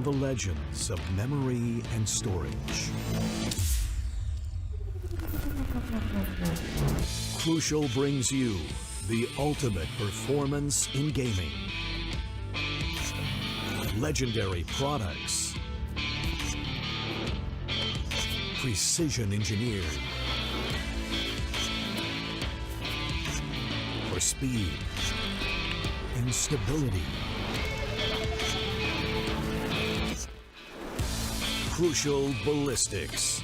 from the legends of memory and storage. Crucial brings you the ultimate performance in gaming. Legendary products. precision engineered. For speed and stability. Crucial ballistics.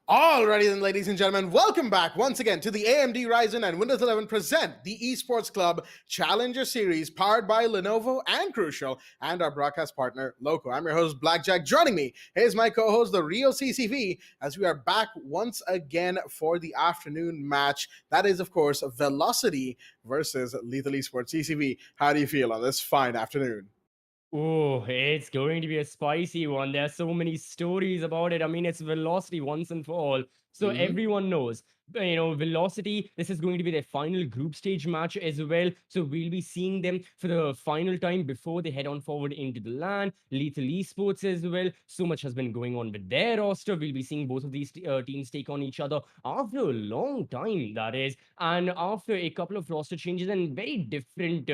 Alrighty then, ladies and gentlemen, welcome back once again to the AMD Ryzen and Windows 11 present the Esports Club Challenger Series powered by Lenovo and Crucial and our broadcast partner, Loco. I'm your host, Blackjack. Joining me is my co-host, the real CCV, as we are back once again for the afternoon match. That is, of course, Velocity versus Lethal Esports. CCV, how do you feel on this fine afternoon? Oh, it's going to be a spicy one. There are so many stories about it. I mean, it's Velocity once and for all. So everyone knows, Velocity, this is going to be their final group stage match as well. So we'll be seeing them for the final time before they head on forward into the LAN. Lethal Esports as well. So much has been going on with their roster. We'll be seeing both of these teams take on each other after a long time, that is. And after a couple of roster changes and very different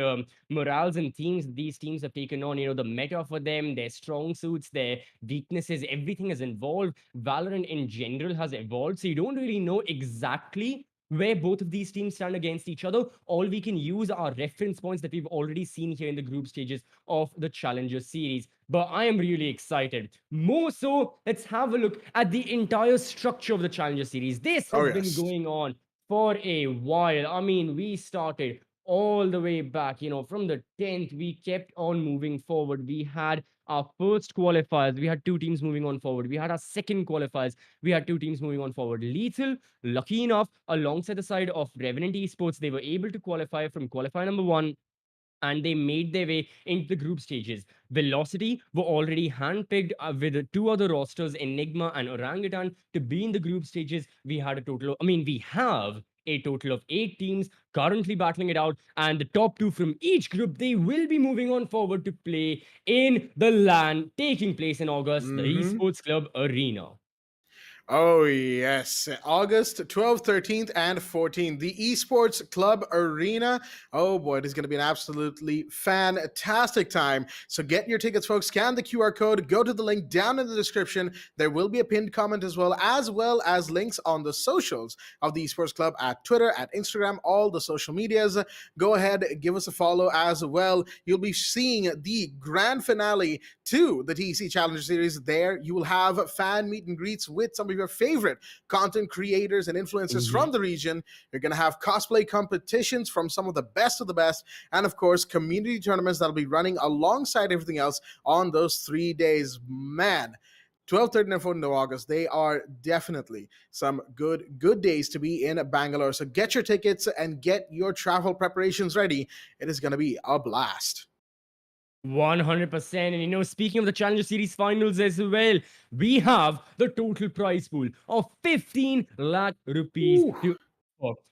morales and themes these teams have taken on, the meta for them, their strong suits, their weaknesses, everything is involved. Valorant in general has evolved, so you don't really know exactly where both of these teams stand against each other. All we can use are reference points that we've already seen here in the group stages of the Challenger series. But I am really excited. More so, let's have a look at the entire structure of the Challenger series. This has been going on for a while. I mean, we started all the way back, from the 10th, we kept on moving forward. We had our first qualifiers, we had two teams moving on forward. We had our second qualifiers, we had two teams moving on forward. Lethal, lucky enough, alongside the side of Revenant Esports, they were able to qualify from qualifier number 1, and they made their way into the group stages. Velocity were already handpicked with two other rosters, Enigma and Orangutan, to be in the group stages. We have a total of 8 teams currently battling it out, and the top 2 from each group, they will be moving on forward to play in the LAN taking place in August, the Esports Club Arena. Oh, yes. August 12th, 13th, and 14th. The Esports Club Arena. Oh, boy, it is going to be an absolutely fantastic time. So get your tickets, folks. Scan the QR code. Go to the link down in the description. There will be a pinned comment as well as links on the socials of the Esports Club at Twitter, at Instagram, all the social medias. Go ahead, give us a follow as well. You'll be seeing the grand finale to the TEC Challenger Series there. You will have fan meet and greets with some of your favorite content creators and influencers from the region. You're going to have cosplay competitions from some of the best, and of course, community tournaments that'll be running alongside everything else on those 3 days. Man, 12, 13, and 14 of August, they are definitely some good days to be in Bangalore. So get your tickets and get your travel preparations ready. It is going to be a blast. 100%. And speaking of the Challenger Series finals as well, we have the total prize pool of 15 lakh rupees.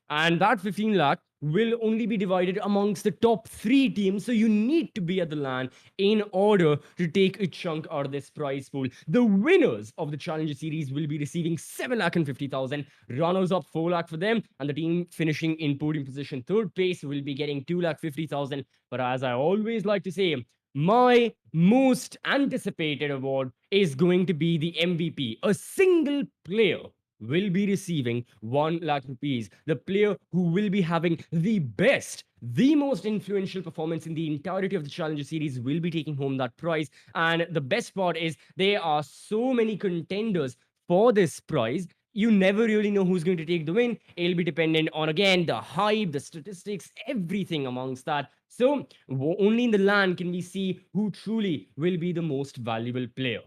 And that 15 lakh will only be divided amongst the top 3 teams. So you need to be at the LAN in order to take a chunk out of this prize pool. The winners of the Challenger Series will be receiving 7 lakh and 50,000. Runners up 4 lakh for them. And the team finishing in podium position 3rd place will be getting 2 lakh 50,000. But as I always like to say, my most anticipated award is going to be the MVP. A single player will be receiving 1 lakh rupees. The player who will be having the best, the most influential performance in the entirety of the Challenger Series will be taking home that prize. And the best part is there are so many contenders for this prize. You never really know who's going to take the win. It'll be dependent on, again, the hype, the statistics, everything amongst that. So only in the LAN can we see who truly will be the most valuable player.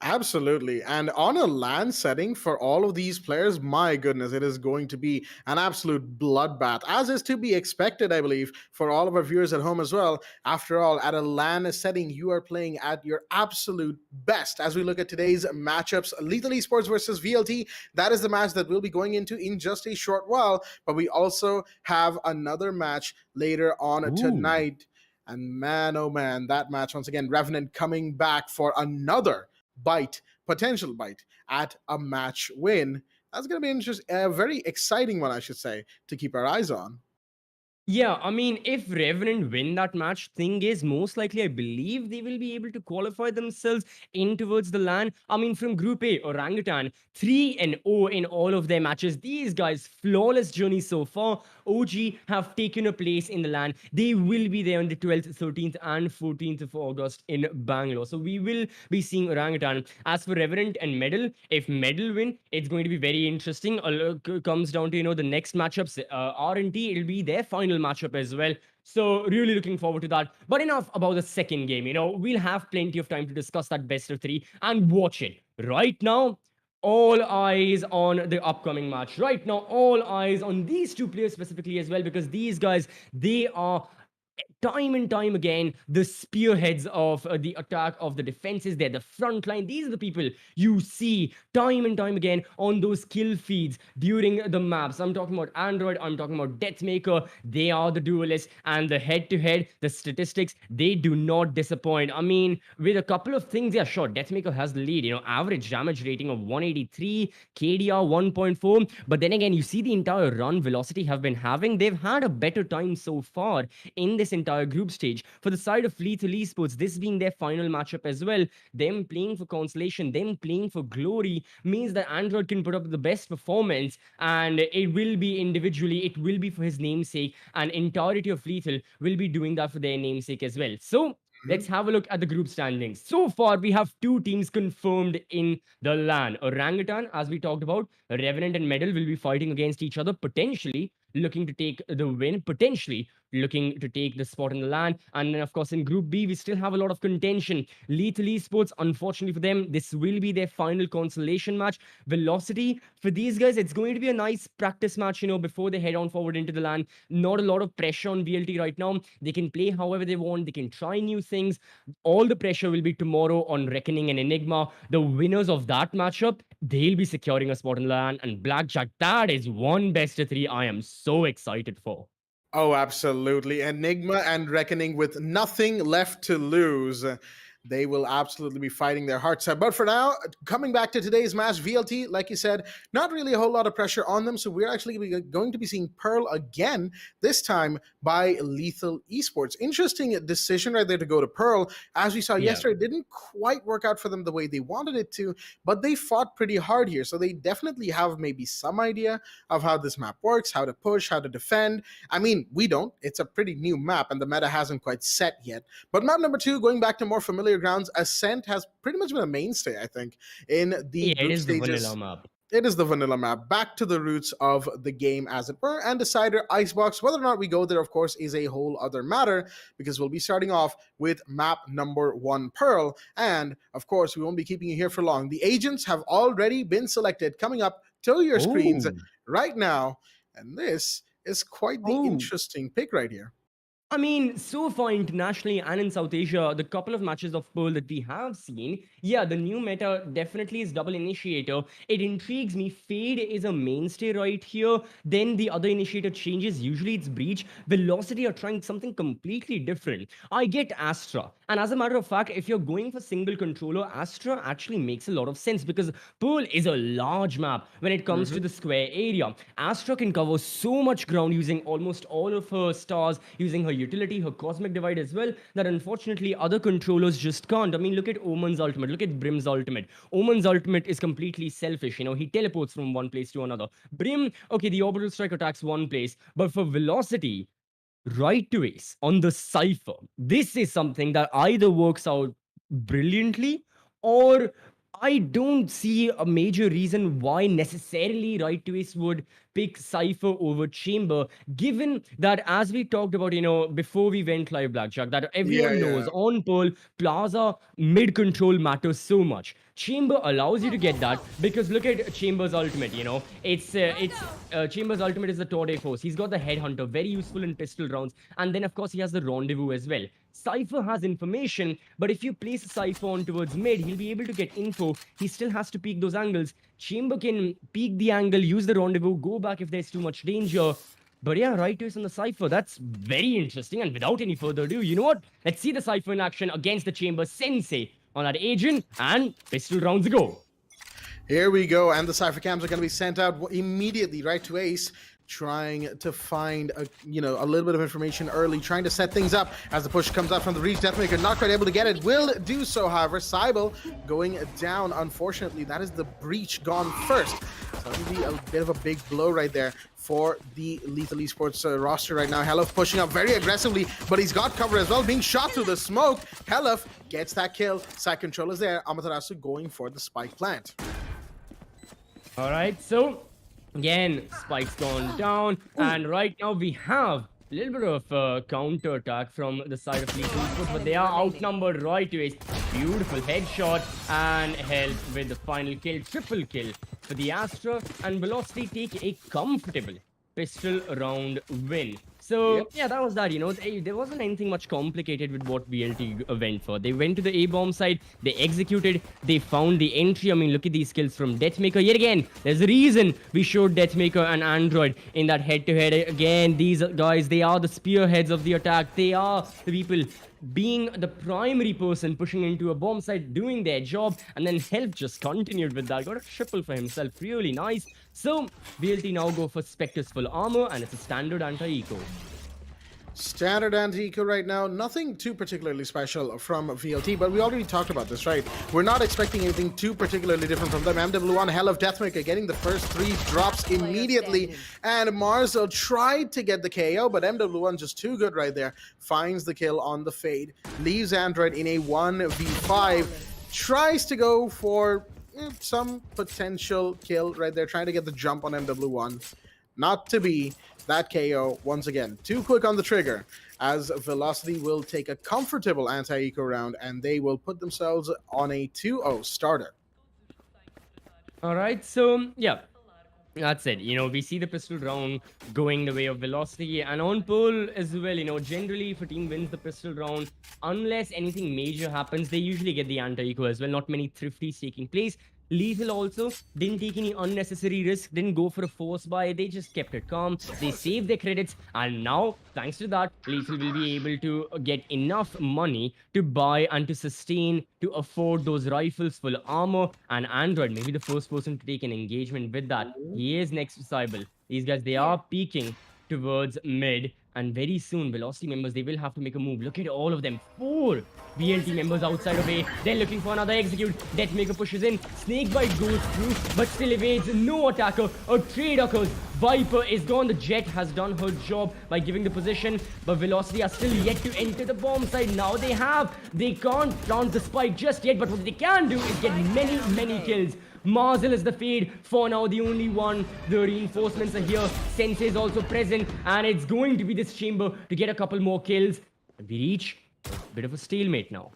Absolutely. And on a LAN setting for all of these players, my goodness, it is going to be an absolute bloodbath, as is to be expected, I believe, for all of our viewers at home as well. After all, at a LAN setting, you are playing at your absolute best. As we look at today's matchups, Lethal Esports versus VLT, that is the match that we'll be going into in just a short while. But we also have another match later on tonight. And man, oh man, that match, once again, Revenant coming back for another potential bite at a match win. That's going to be interesting, a very exciting one, I should say, to keep our eyes on. Yeah, I mean, if Revenant win that match, thing is, most likely, I believe they will be able to qualify themselves in towards the LAN. I mean, from Group A, Orangutan, 3-0 in all of their matches. These guys, flawless journey so far. OG have taken a place in the LAN. They will be there on the 12th, 13th, and 14th of August in Bangalore. So we will be seeing Orangutan. As for Revenant and Medal, if Medal win, it's going to be very interesting. Comes down to, the next matchups. R&T, it'll be their final matchup as well. So really looking forward to that. But enough about the second game. We'll have plenty of time to discuss that best of three and watch it. Right now, all eyes on the upcoming match. Right now, all eyes on these two players specifically as well, because these guys, they are time and time again the spearheads of the attack of the defenses. They're the front line. These are the people you see time and time again on those kill feeds during the maps. I'm talking about Android, I'm talking about Deathmaker. They are the duelists, and the head-to-head, the statistics, they do not disappoint. I mean, with a couple of things, yeah, sure, Deathmaker has the lead. Average damage rating of 183, KDR 1.4, but then again, you see the entire run velocity have been having. They've had a better time so far in this entire group stage. For the side of Lethal Esports, this being their final matchup as well, them playing for consolation, them playing for glory, means that Android can put up the best performance, and it will be individually, it will be for his namesake, and entirety of Lethal will be doing that for their namesake as well. So let's have a look at the group standings. So far, we have two teams confirmed in the LAN. Orangutan, as we talked about, Revenant and Medal will be fighting against each other, potentially looking to take the win, potentially looking to take the spot in the LAN. And then, of course, in Group B, we still have a lot of contention. Lethal Esports, unfortunately for them, this will be their final consolation match. Velocity, for these guys, it's going to be a nice practice match, before they head on forward into the LAN. Not a lot of pressure on VLT right now. They can play however they want. They can try new things. All the pressure will be tomorrow on Reckoning and Enigma. The winners of that matchup, they'll be securing a spot in the LAN. And Blackjack, that is one best of three I am so excited for. Oh, absolutely. Enigma and Reckoning with nothing left to lose. They will absolutely be fighting their hearts out. But for now, coming back to today's match, VLT, like you said, not really a whole lot of pressure on them. So we're actually going to be seeing Pearl again, this time by Lethal Esports. Interesting decision right there to go to Pearl. As we saw yesterday, it didn't quite work out for them the way they wanted it to, but they fought pretty hard here. So they definitely have maybe some idea of how this map works, how to push, how to defend. I mean, we don't. It's a pretty new map, and the meta hasn't quite set yet. But map number 2, going back to more familiar grounds, Ascent has pretty much been a mainstay, I think, in the group stages. The vanilla map. It is the vanilla map, back to the roots of the game, as it were. And Decider, Icebox, whether or not we go there, of course, is a whole other matter, because we'll be starting off with map number 1, Pearl. And, of course, we won't be keeping you here for long. The agents have already been selected, coming up to your screens right now. And this is quite the interesting pick right here. I mean, so far internationally and in South Asia, the couple of matches of Pearl that we have seen, yeah, the new meta definitely is double initiator. It intrigues me. Fade is a mainstay right here. Then the other initiator changes. Usually it's Breach. Velocity are trying something completely different. I get Astra. And as a matter of fact, if you're going for single controller, Astra actually makes a lot of sense, because Pearl is a large map when it comes to the square area. Astra can cover so much ground using almost all of her stars, using her utility, her cosmic divide as well, that unfortunately other controllers just can't. I mean, look at Omen's ultimate, look at Brim's ultimate. Omen's ultimate is completely selfish, he teleports from one place to another. Brim, okay, the orbital strike attacks one place, but for velocity, right to ace on the Cypher, this is something that either works out brilliantly, or I don't see a major reason why necessarily right to ace would pick Cypher over Chamber, given that, as we talked about, before we went live, Blackjack, that everyone knows on Pearl, Plaza mid control matters so much. Chamber allows you to get that, because look at Chamber's ultimate, it's Chamber's ultimate is the Tour de Force. He's got the Headhunter, very useful in pistol rounds, and then of course he has the Rendezvous as well. Cypher has information, but if you place a Cypher on towards mid, he'll be able to get info. He still has to peek those angles. Chamber can peek the angle, use the Rendezvous, go back if there's too much danger. But yeah, right twist on the Cypher, that's very interesting. And without any further ado, you know what? Let's see the Cypher in action against the Chamber Sensei on that agent, and pistol rounds go. Here we go, and the Cypher Cams are going to be sent out immediately right to Ace, trying to find a little bit of information early, trying to set things up as the push comes out from the Reach. Deathmaker not quite able to get it, will do so, however. Cybele going down, unfortunately. That is the Breach gone first. So that'll be a bit of a big blow right there for the Lethal Esports roster right now. Helaf pushing up very aggressively, but he's got cover as well, being shot through the smoke. Helaf gets that kill. Side control is there. Amaterasu going for the spike plant. All right, so again, Spike's gone down, and right now we have a little bit of counter attack from the side of Lethal Esports, but they are outnumbered right to Ace. Beautiful headshot and help with the final kill, triple kill for the Astra, and Velocity take a comfortable pistol round win. So yeah, that was that. There wasn't anything much complicated with what VLT went for. They went to the A-bomb side, they executed, they found the entry. I mean, look at these kills from Deathmaker. Yet again, there's a reason we showed Deathmaker and Android in that head-to-head. Again, these guys, they are the spearheads of the attack. They are the people being the primary person pushing into a bomb site, doing their job, and then Help just continued with that. Got a triple for himself. Really nice. So, VLT now go for Spectre's full armor, and it's a standard anti-eco. Standard anti-eco right now. Nothing too particularly special from VLT, but we already talked about this, right? We're not expecting anything too particularly different from them. MW1, Hell of Deathmaker getting the first 3 drops immediately, and Marzo tried to get the KO, but MW1 just too good right there. Finds the kill on the fade, leaves Android in a 1v5, tries to go for some potential kill right there, trying to get the jump on MW1. Not to be. That KO, once again, too quick on the trigger, as Velocity will take a comfortable anti-eco round, and they will put themselves on a 2-0 starter. All right, so yeah, that's it. We see the pistol round going the way of Velocity, and on pole as well. Generally, if a team wins the pistol round, unless anything major happens, they usually get the anti-eco as well. Not many thrifties taking place. Lethal also didn't take any unnecessary risk, didn't go for a force buy, they just kept it calm, they saved their credits, and now, thanks to that, Lethal will be able to get enough money to buy and to sustain, to afford those rifles, full armor, and Android, maybe the first person to take an engagement with that. He is next to Cybele. These guys, they are peeking towards mid, and very soon, Velocity members, they will have to make a move. Look at all of them. 4 VLT members outside of A. They're looking for another execute. Deathmaker pushes in. Snakebite goes through, but still evades. No attacker. A trade occurs. Viper is gone. The Jet has done her job by giving the position, but Velocity are still yet to enter the bomb side. Now they can't plant the spike just yet, but what they can do is get many kills. Marzel is the fade, for now the only one. The reinforcements are here. Sensei is also present, and it's going to be this chamber to get a couple more kills. We reach a bit of a stalemate now.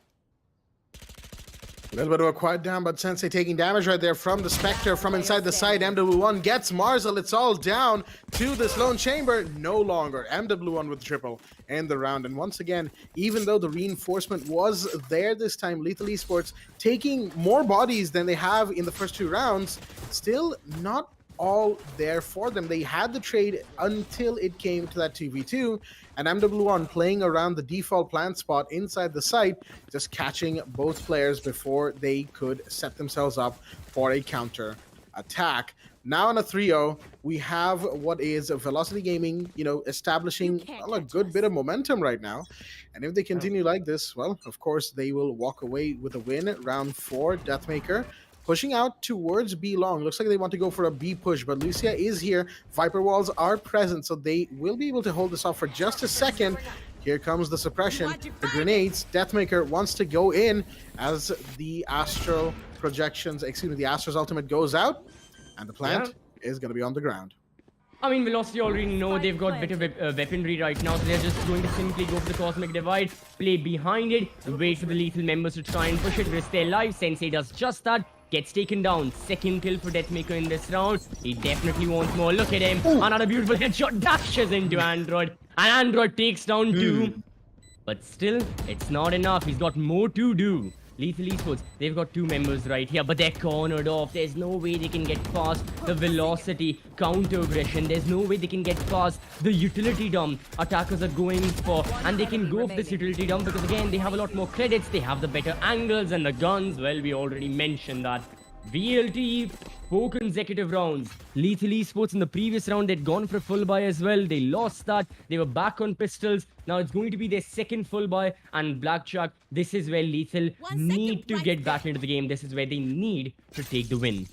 A little bit of a quiet down, but Sensei taking damage right there from the Spectre from inside the side. MW1 gets Marzel. It's all down to this lone chamber. No longer. MW1 with triple in the round. And once again, even though the reinforcement was there this time, Lethal Esports taking more bodies than they have in the first 2 rounds, still not all there for them. They had the trade until it came to that 2v2, and MW1 playing around the default plant spot inside the site, just catching both players before they could set themselves up for a counter attack. Now on a 3-0, we have what is Velocity Gaming, establishing a good bit of momentum right now. And if they continue like this, well, of course, they will walk away with a win. Round 4, Deathmaker pushing out towards B long. Looks like they want to go for a B push, but Lucia is here. Viper walls are present, so they will be able to hold this off for just a second. Here comes the suppression, the grenades. Deathmaker wants to go in as the Astra's ultimate goes out, and the plant is going to be on the ground. I mean, Velocity already know they've got better weaponry right now, so they're just going to simply go for the Cosmic Divide, play behind it, wait for the Lethal members to try and push it, risk their lives. Sensei does just that. Gets taken down. Second kill for Deathmaker in this round. He definitely wants more. Look at him. Another beautiful headshot. Dashes into Android. And Android takes down 2. But still, it's not enough. He's got more to do. Lethal Esports, they've got 2 members right here, but they're cornered off. There's no way they can get past the Velocity counter aggression. There's no way they can get past the utility dump attackers are going for. And they can go for this utility dump because, again, they have a lot more credits. They have the better angles and the guns. Well, we already mentioned that. VLT, 4 consecutive rounds. Lethal Esports in the previous round, they'd gone for a full buy as well. They lost that. They were back on pistols. Now it's going to be their second full buy. And Blackjack, this is where Lethal need to get back into the game. This is where they need to take the win.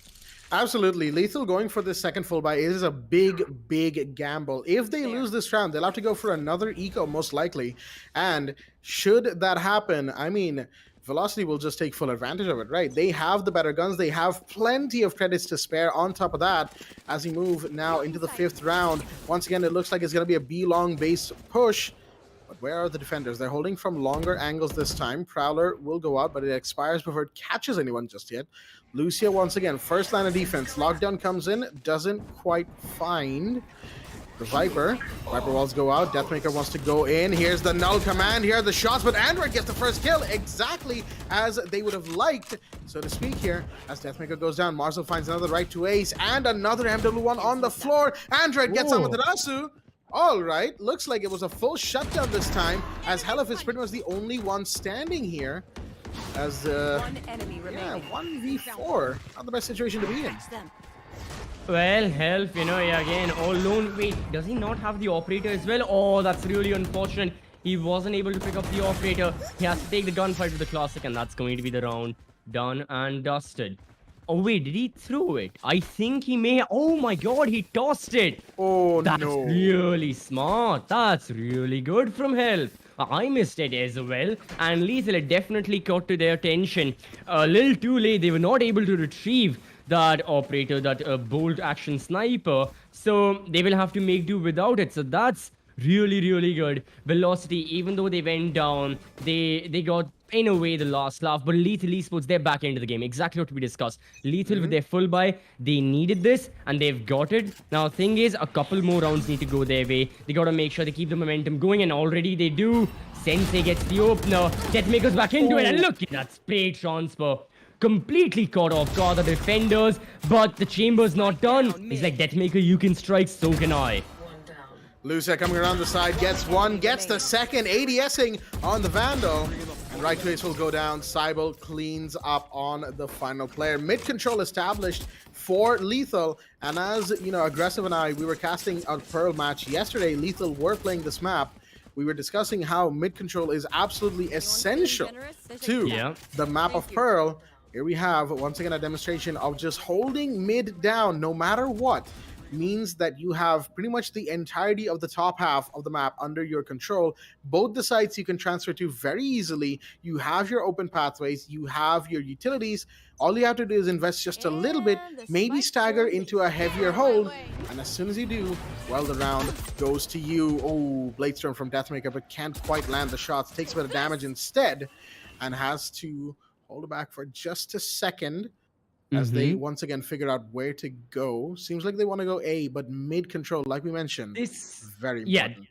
Absolutely. Lethal going for this second full buy is a big gamble. If they lose this round, they'll have to go for another eco, most likely. And should that happen, I mean, Velocity will just take full advantage of it, right? They have the better guns. They have plenty of credits to spare. On top of that, as we move now into the 5th round, once again, it looks like it's going to be a B-long base push. But where are the defenders? They're holding from longer angles this time. Prowler will go out, but it expires before it catches anyone just yet. Lucia, once again, first line of defense. Lockdown comes in, doesn't quite find the Viper. Viper walls go out. Deathmaker wants to go in. Here's the null command. Here are the shots, but Android gets the first kill exactly as they would have liked, so to speak here. As Deathmaker goes down, Marcel finds another right to ace and another MW1 on the floor. Android gets on with Rasu. All right, looks like it was a full shutdown this time, as Helif is pretty much the only one standing here. As one enemy yeah, remaining. 1v4, not the best situation to be in. Well, Helf, you know, yeah, again, all alone. Wait, does he not have the operator as well? Oh, that's really unfortunate. He wasn't able to pick up the operator. He has to take the gunfight with the Classic, and that's going to be the round done and dusted. Oh, wait, did he throw it? I think he may. Oh my god, he tossed it. Oh, That's no. really smart. That's really good from Helf. I missed it as well, and Lethal had definitely caught to their attention. A little too late, they were not able to retrieve that operator, that bolt action sniper, so they will have to make do without it. So that's really good. Velocity, even though they went down, they got in a way the last laugh, but Lethal Esports, they're back into the game. Exactly what we discussed. Lethal with their full buy, they needed this and they've got it. Now thing is, a couple more rounds need to go their way. They gotta make sure they keep the momentum going, and already they do. Sensei gets the opener. Deathmaker's back into it, and look at that spray transfer. Completely caught off guard the defenders, but the chamber's not done. He's like, Deathmaker, you can strike, so can I. Lucia coming around the side, gets one, gets the second, ADSing on the Vandal. And right to ace will go down. Cybele cleans up on the final player. Mid control established for Lethal. And as, you know, Aggressive and I, we were casting a Pearl match yesterday. Lethal were playing this map. We were discussing how mid control is absolutely essential to the map of Pearl. Here we have, once again, a demonstration of just holding mid down no matter what. Means that you have pretty much the entirety of the top half of the map under your control. Both the sites you can transfer to very easily. You have your open pathways, you have your utilities. All you have to do is invest just a little bit, maybe stagger into a heavier hold, and as soon as you do, well, the round goes to you. Oh, Bladestorm from Deathmaker, but can't quite land the shots. Takes a bit of damage instead, and has to hold it back for just a second. As they once again figure out where to go. Seems like they want to go A, but mid control, like we mentioned, This very important. Yeah,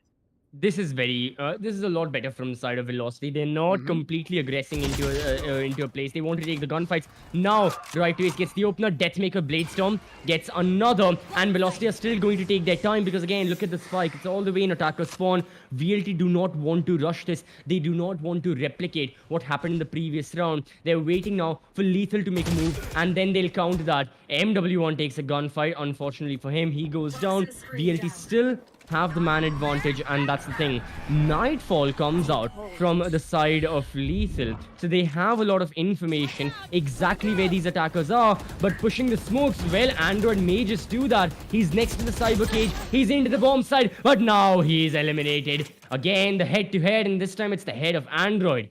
this is very this is a lot better from the side of Velocity. They're not completely aggressing into a place. They want to take the gunfights. Now right to ace gets the opener. Deathmaker Bladestorm gets another, and Velocity are still going to take their time, because again, look at the spike. It's all the way in attacker spawn. VLT do not want to rush this. They do not want to replicate what happened in the previous round. They're waiting now for Lethal to make a move, and then they'll counter that. MW1 takes a gunfight. Unfortunately for him, he goes down. VLT still have the man advantage, and that's the thing. Nightfall comes out from the side of Lethal, so they have a lot of information exactly where these attackers are, but pushing the smokes, well, Android may just do that. He's next to the cyber cage, he's into the bomb side, but now he's eliminated. Again, the head-to-head, and this time it's the head of Android.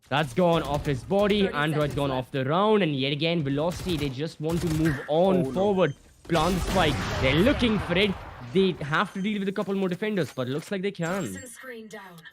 That's gone off his body. Android's gone off the round, and yet again, Velocity, they just want to move on forward. Plant the spike. They're looking for it. They have to deal with a couple more defenders, but it looks like they can.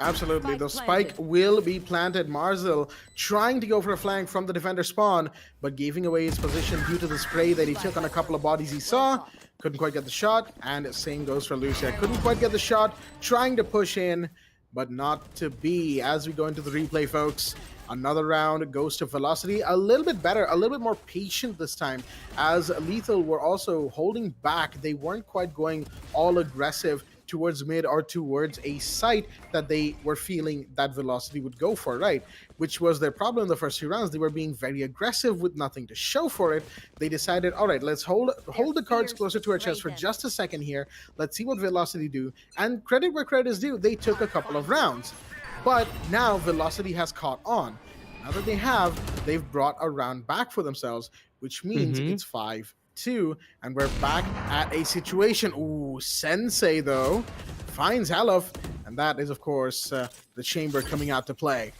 Absolutely. The spike will be planted. Marzel trying to go for a flank from the defender spawn, but giving away his position due to the spray that he took on a couple of bodies he saw. Couldn't quite get the shot, and same goes for Lucia. Couldn't quite get the shot, trying to push in, but not to be. As we go into the replay, folks, another round goes to Velocity. A little bit better, a little bit more patient this time, as Lethal were also holding back. They weren't quite going all aggressive towards mid or towards a site that they were feeling that Velocity would go for, right? Which was their problem in the first few rounds. They were being very aggressive with nothing to show for it. They decided, all right, let's hold the cards closer to our chest for just a second here. Let's see what Velocity do. And credit where credit is due, they took a couple of rounds. But now Velocity has caught on. Now that they have, they've brought a round back for themselves, which means it's 5-2, and we're back at a situation. Ooh, Sensei, though, finds Halef, and that is, of course, the Chamber coming out to play.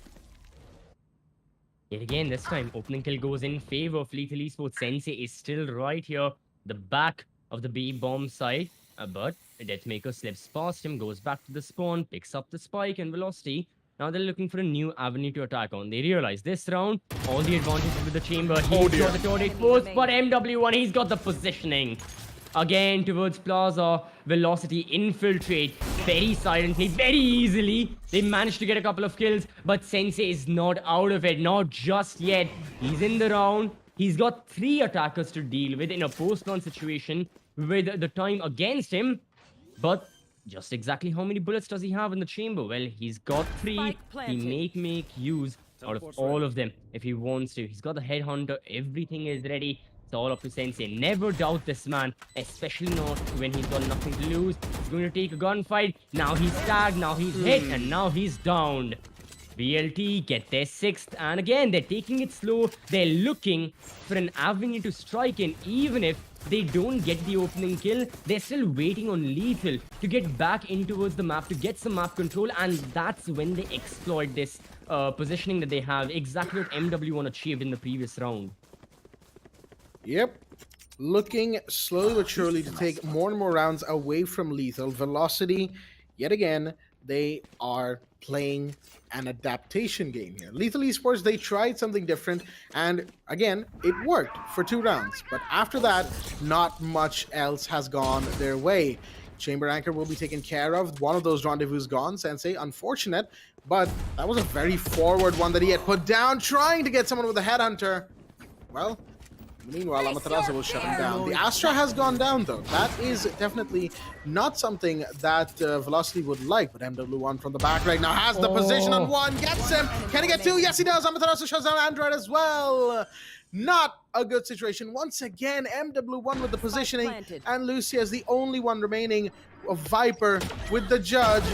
Yet again, this time, opening kill goes in favor of Lethal Esports. Sensei is still right here, the back of the B-bomb side, but Deathmaker slips past him, goes back to the spawn, picks up the spike and Velocity. Now they're looking for a new avenue to attack on. They realize this round, all the advantages with the Chamber. He's got the turret force, but MW1, he's got the positioning. Again, towards Plaza, Velocity infiltrate very silently, very easily. They managed to get a couple of kills, but Sensei is not out of it, not just yet. He's in the round. He's got 3 attackers to deal with in a post-launch situation with the time against him, but just exactly how many bullets does he have in the Chamber? Well, he's got 3. He may make use out of all of them if he wants to. He's got the Headhunter. Everything is ready. It's all up to Sensei. Never doubt this man, especially not when he's got nothing to lose. He's going to take a gunfight. Now he's tagged. Now he's hit. And now he's downed. BLT get their 6th. And again, they're taking it slow. They're looking for an avenue to strike in, even if they don't get the opening kill. They're still waiting on Lethal to get back in towards the map, to get some map control, and that's when they exploit this positioning that they have, exactly what MW1 achieved in the previous round. Yep. Looking slowly but surely to take more and more rounds away from Lethal. Velocity, yet again, they are playing an adaptation game here. Lethal Esports, they tried something different, and again, it worked for 2 rounds. But after that, not much else has gone their way. Chamber Anchor will be taken care of. One of those rendezvous is gone, Sensei. Unfortunate, but that was a very forward one that he had put down, trying to get someone with a Headhunter. Well, meanwhile, Amaterasu will shut him down. The Astra has gone down, though. That is definitely not something that Velocity would like. But MW1 from the back right now has the position on 1. Gets him. Can he get 2? Yes, he does. Amaterasu shuts down Android as well. Not a good situation. Once again, MW1 with the positioning. And Lucia is the only one remaining of Viper with the Judge.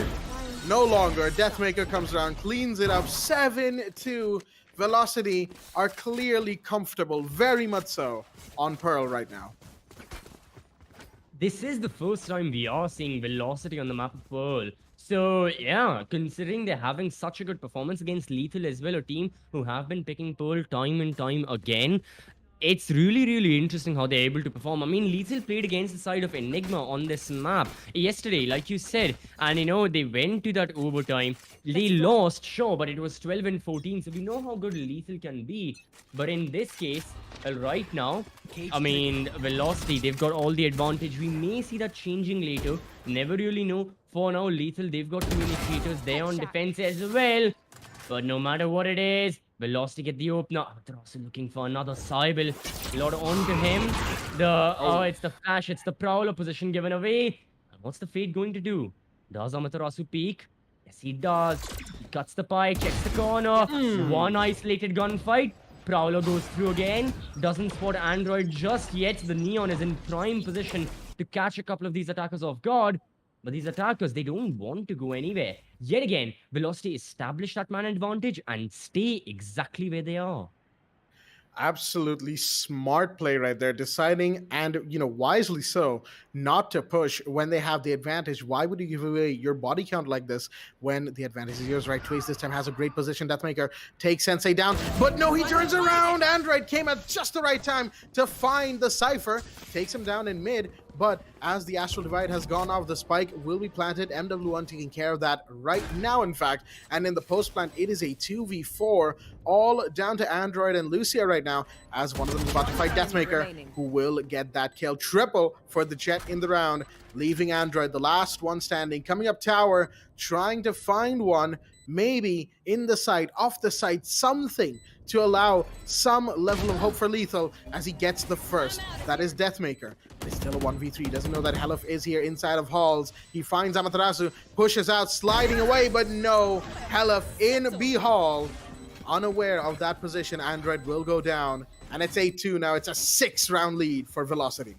No longer. Deathmaker comes around, cleans it up. 7-2. Velocity are clearly comfortable, very much so, on Pearl right now. This is the first time we are seeing Velocity on the map of Pearl. So, yeah, considering they're having such a good performance against Lethal as well, a team who have been picking Pearl time and time again, it's really, really interesting how they're able to perform. I mean, Lethal played against the side of Enigma on this map yesterday, like you said. And, you know, they went to that overtime. They lost, sure, but it was 12-14. So we know how good Lethal can be. But in this case, right now, I mean, Velocity, they've got all the advantage. We may see that changing later. Never really know. For now, Lethal, they've got communicators there on defense as well. But no matter what it is, Velocity get the opener. They're also looking for another Cybele. Load onto him. It's the flash. It's the Prowler position given away. And what's the Fate going to do? Does Amaterasu peek? Yes, he does. He cuts the pie, checks the corner. One isolated gunfight. Prowler goes through again. Doesn't spot Android just yet. The Neon is in prime position to catch a couple of these attackers off guard. But these attackers, they don't want to go anywhere. Yet again, Velocity establish that man advantage and stay exactly where they are. Absolutely smart play right there, deciding, and wisely so, not to push when they have the advantage. Why would you give away your body count like this when the advantage is yours, right? Trace this time has a great position. Deathmaker takes Sensei down, but no, he turns around. Android came at just the right time to find the Cypher, takes him down in mid. But as the Astral Divide has gone off, the spike will be planted. MW1 taking care of that right now, in fact. And in the post-plant, it is a 2v4, all down to Android and Lucia right now, as one of them is about to fight Deathmaker, who will get that kill. Triple for the Jet in the round, leaving Android, the last one standing, coming up tower, trying to find one, maybe in the site, off the site, something to allow some level of hope for Lethal as he gets the first. That is Deathmaker. It's still a 1v3. Doesn't know that Helif is here inside of halls. He finds Amaterasu, pushes out, sliding away, but no, Helif in B hall. Unaware of that position, Android will go down. And it's 8-2 now. It's a 6-round lead for Velocity.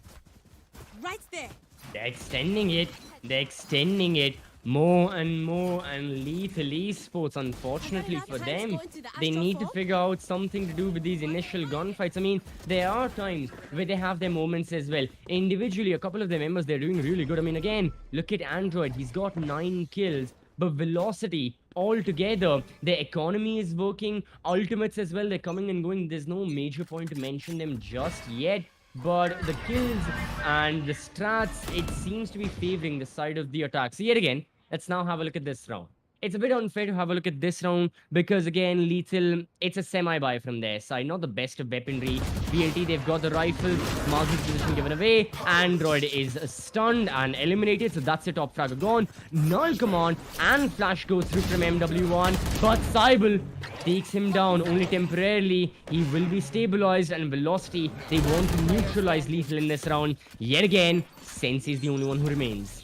Right there. They're extending it. They're extending it more and more. And Lethal Esports, unfortunately for them, they need to figure out something to do with these initial gunfights. I mean, there are times where they have their moments as well. Individually, a couple of their members, they're doing really good. I mean, again, look at Android. He's got 9 kills. But Velocity, altogether, their economy is working. Ultimates as well, they're coming and going. There's no major point to mention them just yet. But the kills and the strats, it seems to be favoring the side of the attack. So yet again, let's now have a look at this round. It's a bit unfair to have a look at this round because, again, Lethal, it's a semi-buy from their side. Not the best of weaponry. BLT, they've got the rifle. Margin's position given away. Android is stunned and eliminated. So that's the top fragger gone. Null command and flash goes through from MW1. But Cybele takes him down only temporarily. He will be stabilized, and Velocity, they want to neutralize Lethal in this round. Yet again, Sensei is the only one who remains.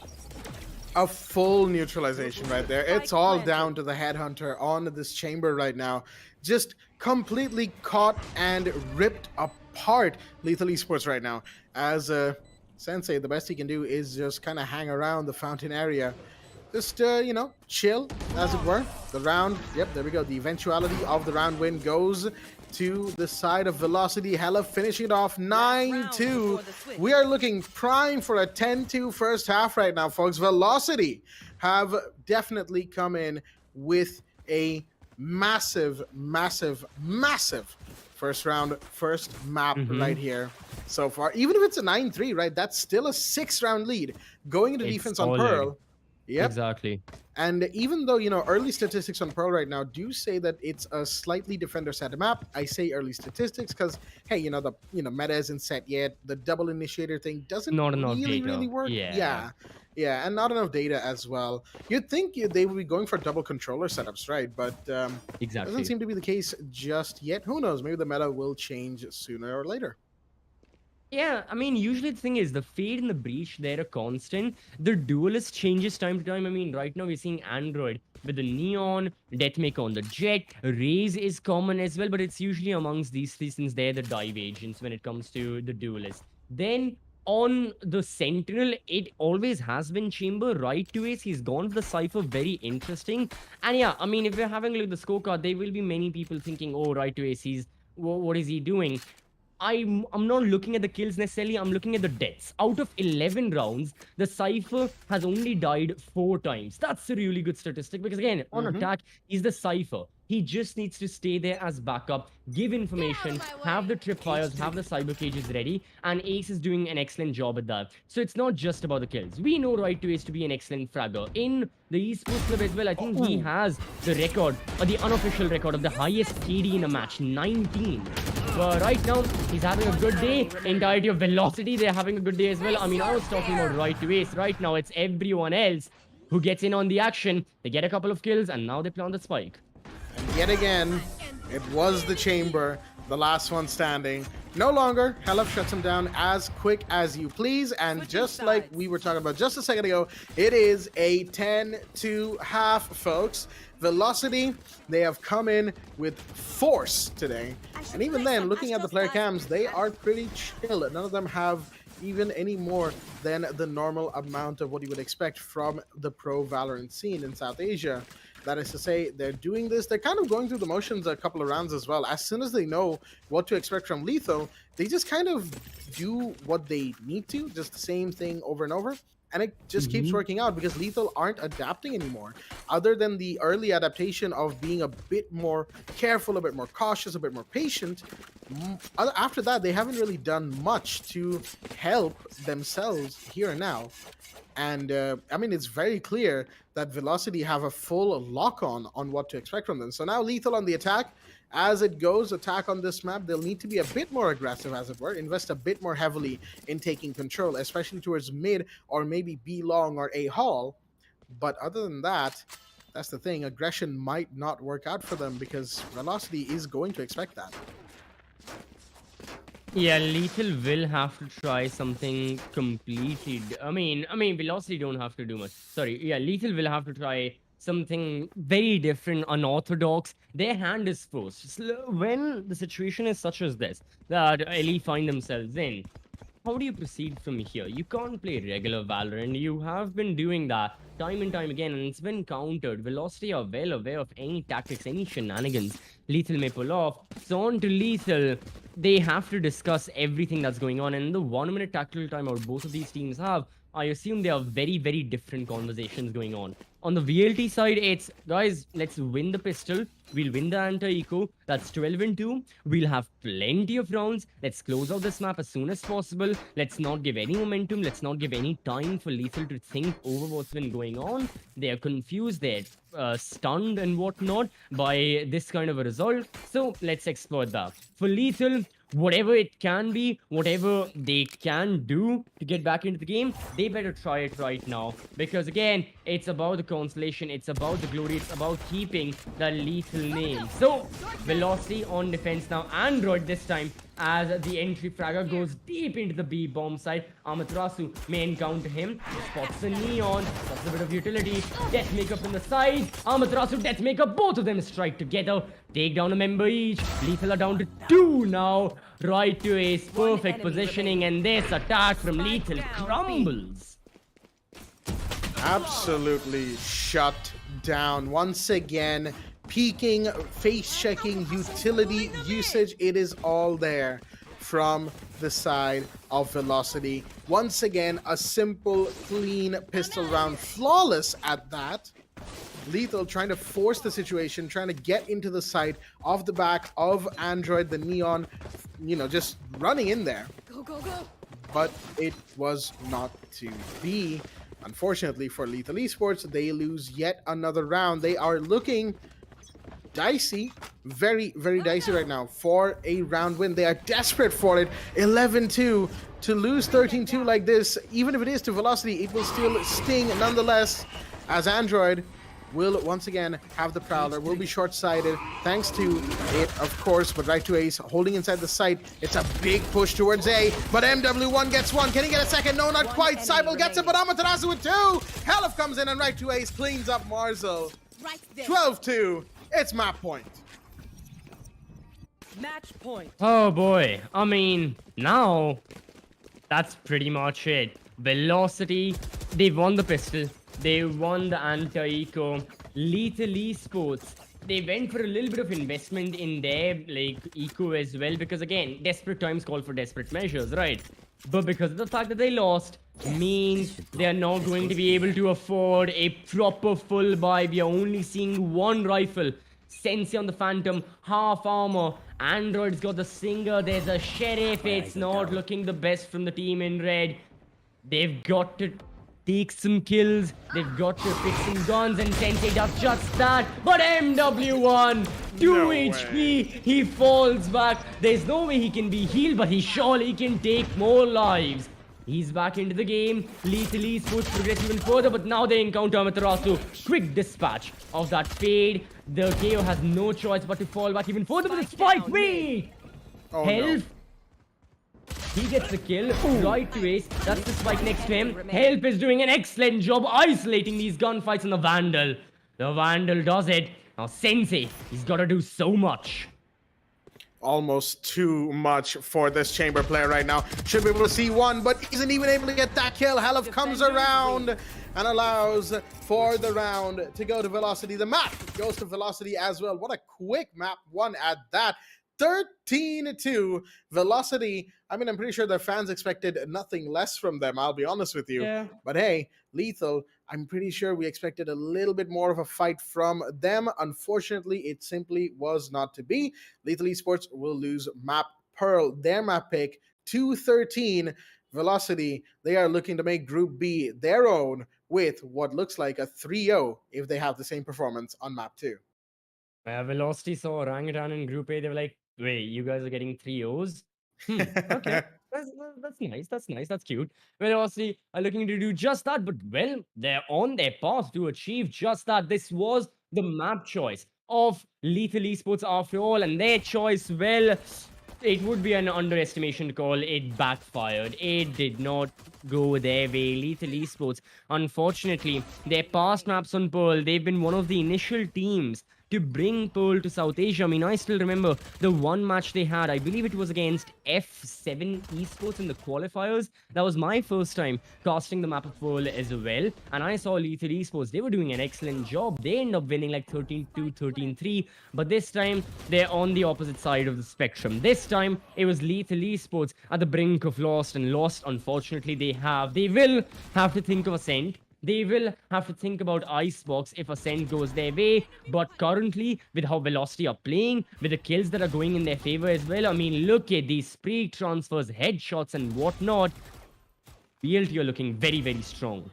A full neutralization right there. It's all down to the headhunter on this chamber right now. Just completely caught and ripped apart Lethal Esports right now. As Sensei, the best he can do is just kind of hang around the fountain area. Just, you know, chill, as it were. The round, yep, there we go. The eventuality of the round win goes to the side of Velocity. Helif finishing it off 9-2. We are looking prime for a 10-2 first half right now, folks. Velocity have definitely come in with a massive, massive, massive first round, first map right here so far. Even if it's a 9-3, right, that's still a 6-round lead. Going into defense on Pearl. Yep. Exactly. And even though, you know, early statistics on Pearl right now do say that it's a slightly defender-centered map, I say early statistics because, hey, you know, the meta isn't set yet. The double initiator thing doesn't really work. Yeah, and not enough data as well. You'd think they would be going for double controller setups, right? But exactly, doesn't seem to be the case just yet. Who knows? Maybe the meta will change sooner or later. Yeah, I mean, usually the thing is, the Fade and the Breach, they're a constant. The Duelist changes time to time. I mean, right now we're seeing Android with the Neon, Deathmaker on the Jet. Raze is common as well, but it's usually amongst these three since they're the dive agents when it comes to the Duelist. Then on the Sentinel, it always has been Chamber. Right to Ace, he's gone for the Cypher, very interesting. And yeah, I mean, if we're having a look at the scorecard, there will be many people thinking, oh, Right to Ace, what is he doing? I'm not looking at the kills necessarily, I'm looking at the deaths. Out of 11 rounds, the Cypher has only died 4 times. That's a really good statistic because, again, on attack, he's the Cypher. He just needs to stay there as backup, give information, have the tripwires, have the cyber cages ready, and Ace is doing an excellent job at that. So it's not just about the kills. We know Right to Ace to be an excellent fragger. In the Esports Club as well, I think he has the record, or the unofficial record of the highest KD in a match, 19. But right now, he's having a good day. Entirety of Velocity, they're having a good day as well. I mean, I was talking about Right to Ace. Right now, it's everyone else who gets in on the action. They get a couple of kills, and now they plant the spike. And yet again, it was the Chamber, the last one standing. No longer, Helif shuts him down as quick as you please. And just like we were talking about just a second ago, it is a 10-2 half, folks. Velocity, they have come in with force today. And even then, looking at the player cams, they are pretty chill. None of them have even any more than the normal amount of what you would expect from the pro Valorant scene in South Asia. That is to say, they're doing this. They're kind of going through the motions a couple of rounds as well. As soon as they know what to expect from Lethal, they just kind of do what they need to, just the same thing over and over. And it just keeps working out because Lethal aren't adapting anymore. Other than the early adaptation of being a bit more careful, a bit more cautious, a bit more patient, after that, they haven't really done much to help themselves here and now. And I mean, it's very clear that Velocity have a full lock-on on what to expect from them. So now Lethal on the attack. As it goes, attack on this map, they'll need to be a bit more aggressive, as it were, invest a bit more heavily in taking control, especially towards mid or maybe B long or A hall. But other than that, That's the thing. Aggression might not work out for them because Velocity is going to expect that. Yeah, Lethal will have to try something completely. I mean, Velocity don't have to do much. Sorry, yeah, Lethal will have to try something very different, unorthodox. Their hand is forced. When the situation is such as this that Ellie find themselves in, how do you proceed from here? You can't play regular Valorant. You have been doing that time and time again, and it's been countered. Velocity are well aware of any tactics, any shenanigans Lethal may pull off. So on to Lethal. They have to discuss everything that's going on. And the 1 minute tactical timeout both of these teams have, I assume there are very, very different conversations going on. On the VLT side, it's, guys, let's win the pistol. We'll win the anti-eco. That's 12 and 2. We'll have plenty of rounds. Let's close out this map as soon as possible. Let's not give any momentum. Let's not give any time for Lethal to think over what's been going on. They're confused. They're stunned and whatnot by this kind of a result. So let's exploit that. For Lethal, whatever it can be, whatever they can do to get back into the game, they better try it right now. Because again, it's about the consolation, it's about the glory, it's about keeping the Lethal name. So, Velocity on defense now. Android this time, as the entry fragger goes deep into the B bomb side. Amaterasu may encounter him. Spots the Neon. That's a bit of utility. Deathmaker from the side. Amaterasu, Deathmaker, both of them strike together. Take down a member each. Lethal are down to 2 now. Right to ace. Perfect positioning. And this attack from Lethal crumbles. Absolutely shut down. Once again, peeking, face checking, utility usage, it is all there from the side of Velocity. Once again, a simple, clean pistol round, flawless at that. Lethal trying to force the situation, trying to get into the side of the back of Android, the Neon, you know, just running in there. Go, go, go. But it was not to be. Unfortunately for Lethal Esports, they lose yet another round. They are looking dicey, very, very dicey right now for a round win. They are desperate for it. 11-2. To lose 13-2 like this, even if it is to Velocity, it will still sting nonetheless, as Android will once again have the Prowler, will be short-sighted thanks to it, of course, but right to ace, holding inside the site. It's a big push towards A, but MW1 gets one. Can he get a second? No, not quite. Cybele gets it, but Amaterasu with 2. Helif comes in and right to ace cleans up Marzel. Right there. 12-2. It's map point. Match point. Oh boy. I mean, now that's pretty much it. Velocity, they won the pistol. They won the anti-eco. Lethal Esports, they went for a little bit of investment in their eco as well, because again, desperate times call for desperate measures, right? But because of the fact that they lost, means they are not going to be able to afford a proper full buy. We are only seeing one rifle. Sensei on the Phantom, half armor. Android's got the Singer. There's a Sheriff. It's not looking the best from the team in red. They've got to take some kills. They've got to pick some guns, and Sensei does just that. But MW1, 2 No HP, way. he falls back. There's no way he can be healed, but he surely can take more lives. He's back into the game. Lethal Esports progress even further, but now they encounter Amaterasu. Quick dispatch of that fade. The KO has no choice but to fall back even further with a spike. Wait! Oh, Help! He gets the kill. Right to ace. That's the spike next to him. Help is doing an excellent job isolating these gunfights on the Vandal. The Vandal does it. Now Sensei, he's got to do so much. Almost too much for this chamber player right now. Should be able to see one, but isn't even able to get that kill. Helif comes around and allows for the round to go to Velocity. The map goes to Velocity as well. What a quick map one at that. 13-2. Velocity, I mean, I'm pretty sure their fans expected nothing less from them, I'll be honest with you. Yeah. But hey, Lethal, I'm pretty sure we expected a little bit more of a fight from them. Unfortunately, it simply was not to be. Lethal Esports will lose map Pearl, their map pick, 2-13. Velocity, they are looking to make Group B their own with what looks like a 3-0 if they have the same performance on map 2. Velocity saw orangutan in Group A. They were like, wait, you guys are getting 3 O's? Okay. That's nice. That's nice. That's cute. Well, obviously, are looking to do just that, but well, they're on their path to achieve just that. This was the map choice of Lethal Esports after all, and their choice, well, it would be an underestimation to call it backfired. It did not go their way. Lethal Esports, unfortunately, their past maps on Pearl, they've been one of the initial teams to bring Pearl to South Asia. I mean, I still remember the one match they had. I believe it was against F7 Esports in the qualifiers. That was my first time casting the map of Pearl as well. And I saw Lethal Esports. They were doing an excellent job. They end up winning like 13-2, 13-3. But this time, they're on the opposite side of the spectrum. This time, it was Lethal Esports at the brink of lost. And lost, unfortunately, they will have to think of Ascent. They will have to think about Icebox if Ascent goes their way. But currently, with how Velocity are playing, with the kills that are going in their favor as well, I mean, look at these spree transfers, headshots, and whatnot. BLT are looking very, very strong.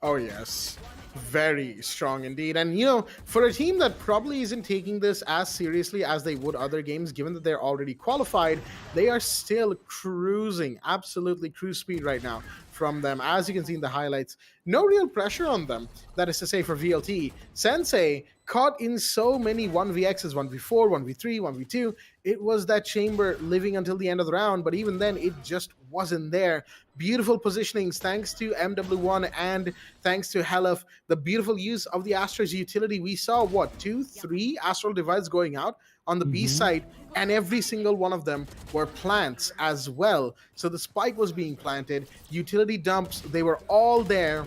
Oh, yes. Very strong indeed. And, for a team that probably isn't taking this as seriously as they would other games, given that they're already qualified, they are still cruising, absolutely cruise speed right now from them. As you can see in the highlights, no real pressure on them. That is to say, for VLT, Sensei caught in so many 1vx's, 1v4, 1v3, 1v2. It was that chamber living until the end of the round, but even then, it just wasn't there. Beautiful positionings thanks to MW1 and thanks to Helef. The beautiful use of the Astra's utility. We saw, what, 2, 3 Astral Divides going out on the B side, and every single one of them were plants as well. So the spike was being planted, utility dumps, they were all there.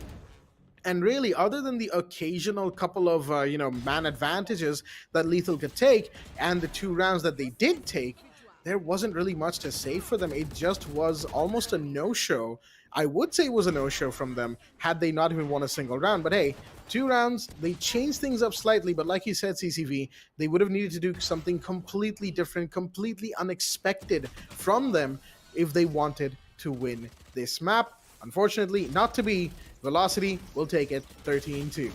And really, other than the occasional couple of, man advantages that Lethal could take, and the 2 rounds that they did take, there wasn't really much to say for them. It just was almost a no-show. I would say it was a no-show from them had they not even won a single round. But hey, 2 rounds, they changed things up slightly. But like you said, CCV, they would have needed to do something completely different, completely unexpected from them if they wanted to win this map. Unfortunately, not to be. Velocity will take it 13-2.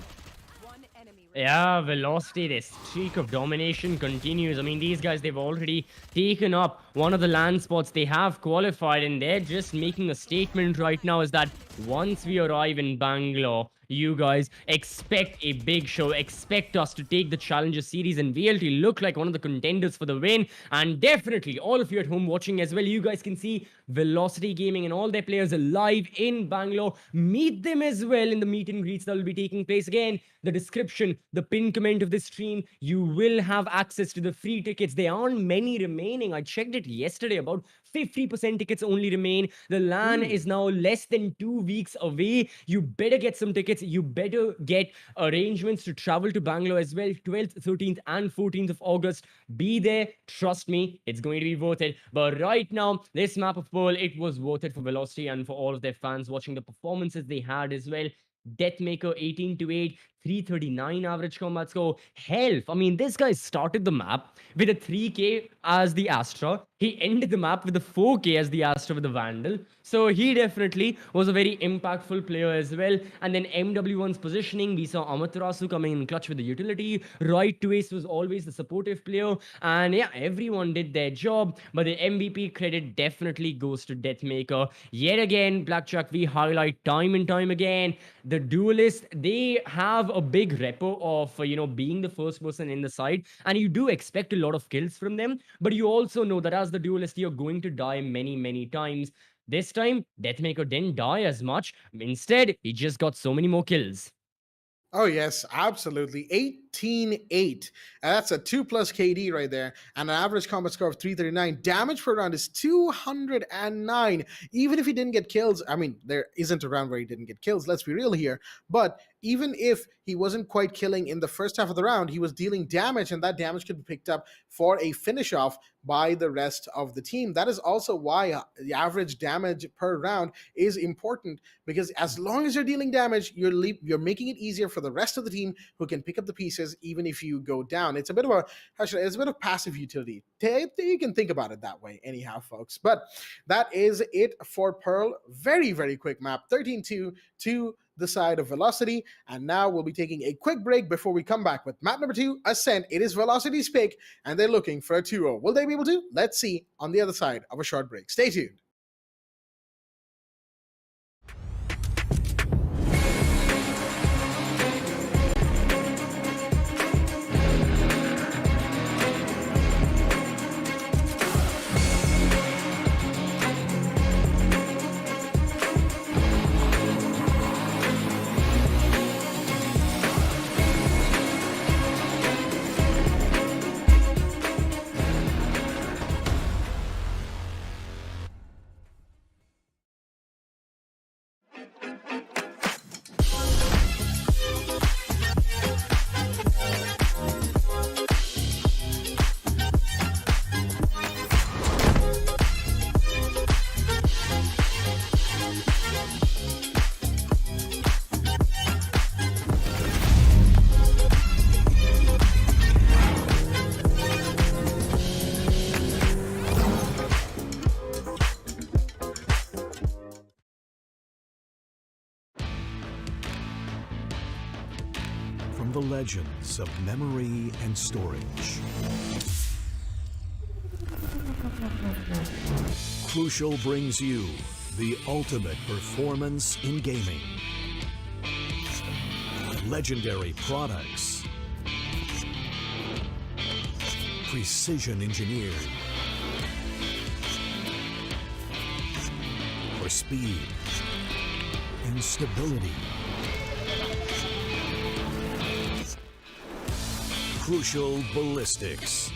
Yeah, Velocity, their streak of domination continues. I mean, these guys, they've already taken up one of the land spots. They have qualified, and they're just making a statement right now is that once we arrive in Bangalore, you guys expect a big show. Expect us to take the Challenger Series, and VLT look like one of the contenders for the win. And definitely, all of you at home watching as well, you guys can see Velocity Gaming and all their players live in Bangalore. Meet them as well in the meet and greets that will be taking place. Again, the description, the pinned comment of this stream, you will have access to the free tickets. There aren't many remaining. I checked it yesterday. About 50% tickets only remain. The LAN is now less than 2 weeks away. You better get some tickets. You better get arrangements to travel to Bangalore as well. 12th, 13th, and 14th of August. Be there. Trust me, it's going to be worth it. But right now, this map of Pearl, it was worth it for Velocity and for all of their fans watching the performances they had as well. Deathmaker 18-8, 339 average combat score. Health. I mean, this guy started the map with a 3k as the Astra. He ended the map with a 4k as the Astra with the Vandal. So he definitely was a very impactful player as well. And then MW1's positioning, we saw Amaterasu coming in clutch with the utility. Right to Ace was always the supportive player. And yeah, everyone did their job. But the MVP credit definitely goes to Deathmaker. Yet again, Blackjack, we highlight time and time again. The duelists, they have a big repo of, being the first person in the side. And you do expect a lot of kills from them. But you also know that as the duelist, you're going to die many, many times. This time, Deathmaker didn't die as much. Instead, he just got so many more kills. Oh, yes, absolutely. 18-8. And that's a 2+ KD right there. And an average combat score of 339. Damage per round is 209. Even if he didn't get kills, I mean, there isn't a round where he didn't get kills. Let's be real here. But even if he wasn't quite killing in the first half of the round, he was dealing damage, and that damage could be picked up for a finish off by the rest of the team. That is also why the average damage per round is important, because as long as you're dealing damage, you're making it easier for the rest of the team who can pick up the pieces even if you go down. It's a bit of passive utility. You can think about it that way anyhow, folks. But that is it for Pearl. Very, very quick map. 13-2 to the side of Velocity. And now we'll be taking a quick break before we come back with map number 2, Ascent. It is Velocity's pick, and they're looking for a 2-0. Will they be able to? Let's see on the other side of a short break. Stay tuned. From the legends of memory and storage, Crucial brings you the ultimate performance in gaming. Legendary products, precision engineered for speed and stability. Crucial Ballistics.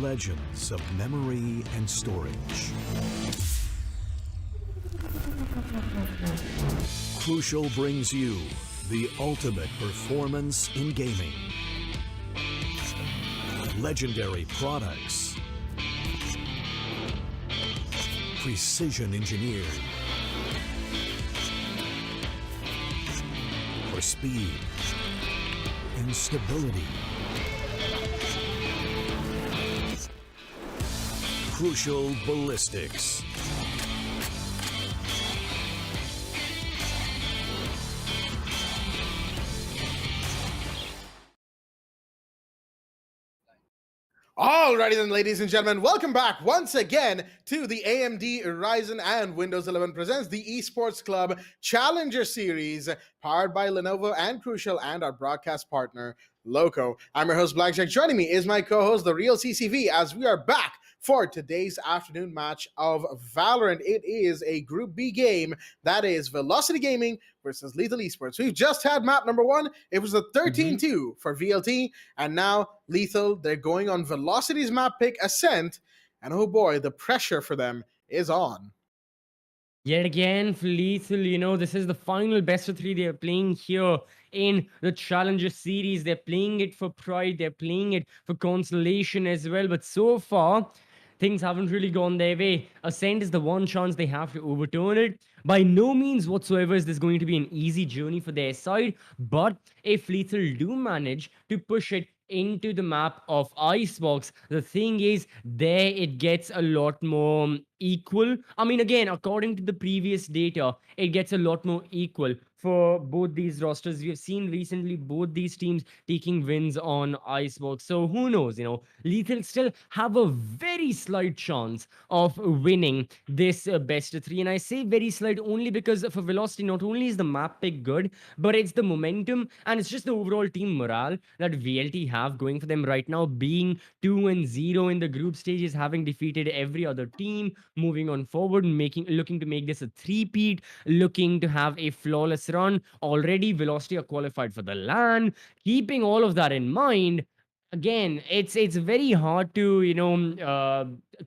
legends of memory and storage. Crucial brings you the ultimate performance in gaming. Legendary products. Precision engineered. For speed and stability. Crucial ballistics. Alrighty then, ladies and gentlemen, welcome back once again to the AMD Ryzen and Windows 11 presents the Esports Club Challenger Series, powered by Lenovo and Crucial and our broadcast partner, Loco. I'm your host, Blackjack. Joining me is my co-host, the real CCV, as we are back for today's afternoon match of Valorant. It is a Group B game, that is Velocity Gaming versus Lethal Esports. We've just had map number 1. It was a 13-2 for VLT, and now Lethal, they're going on Velocity's map pick, Ascent, and oh boy, the pressure for them is on. Yet again, for Lethal, this is the final best of 3 they're playing here in the Challenger Series. They're playing it for pride. They're playing it for consolation as well. But so far, things haven't really gone their way. Ascent is the one chance they have to overturn it. By no means whatsoever is this going to be an easy journey for their side. But if Lethal do manage to push it into the map of Icebox, the thing is, there it gets a lot more equal. I mean, again, according to the previous data, it gets a lot more equal for both these rosters. We have seen recently both these teams taking wins on Icebox. So who knows, Lethal still have a very slight chance of winning this best of 3. And I say very slight only because for Velocity, not only is the map pick good, but it's the momentum and it's just the overall team morale that VLT have going for them right now, being 2-0 in the group stages, having defeated every other team, moving on forward, looking to make this a 3-peat, looking to have a flawless run. Already Velocity are qualified for the LAN. Keeping all of that in mind, again, it's very hard to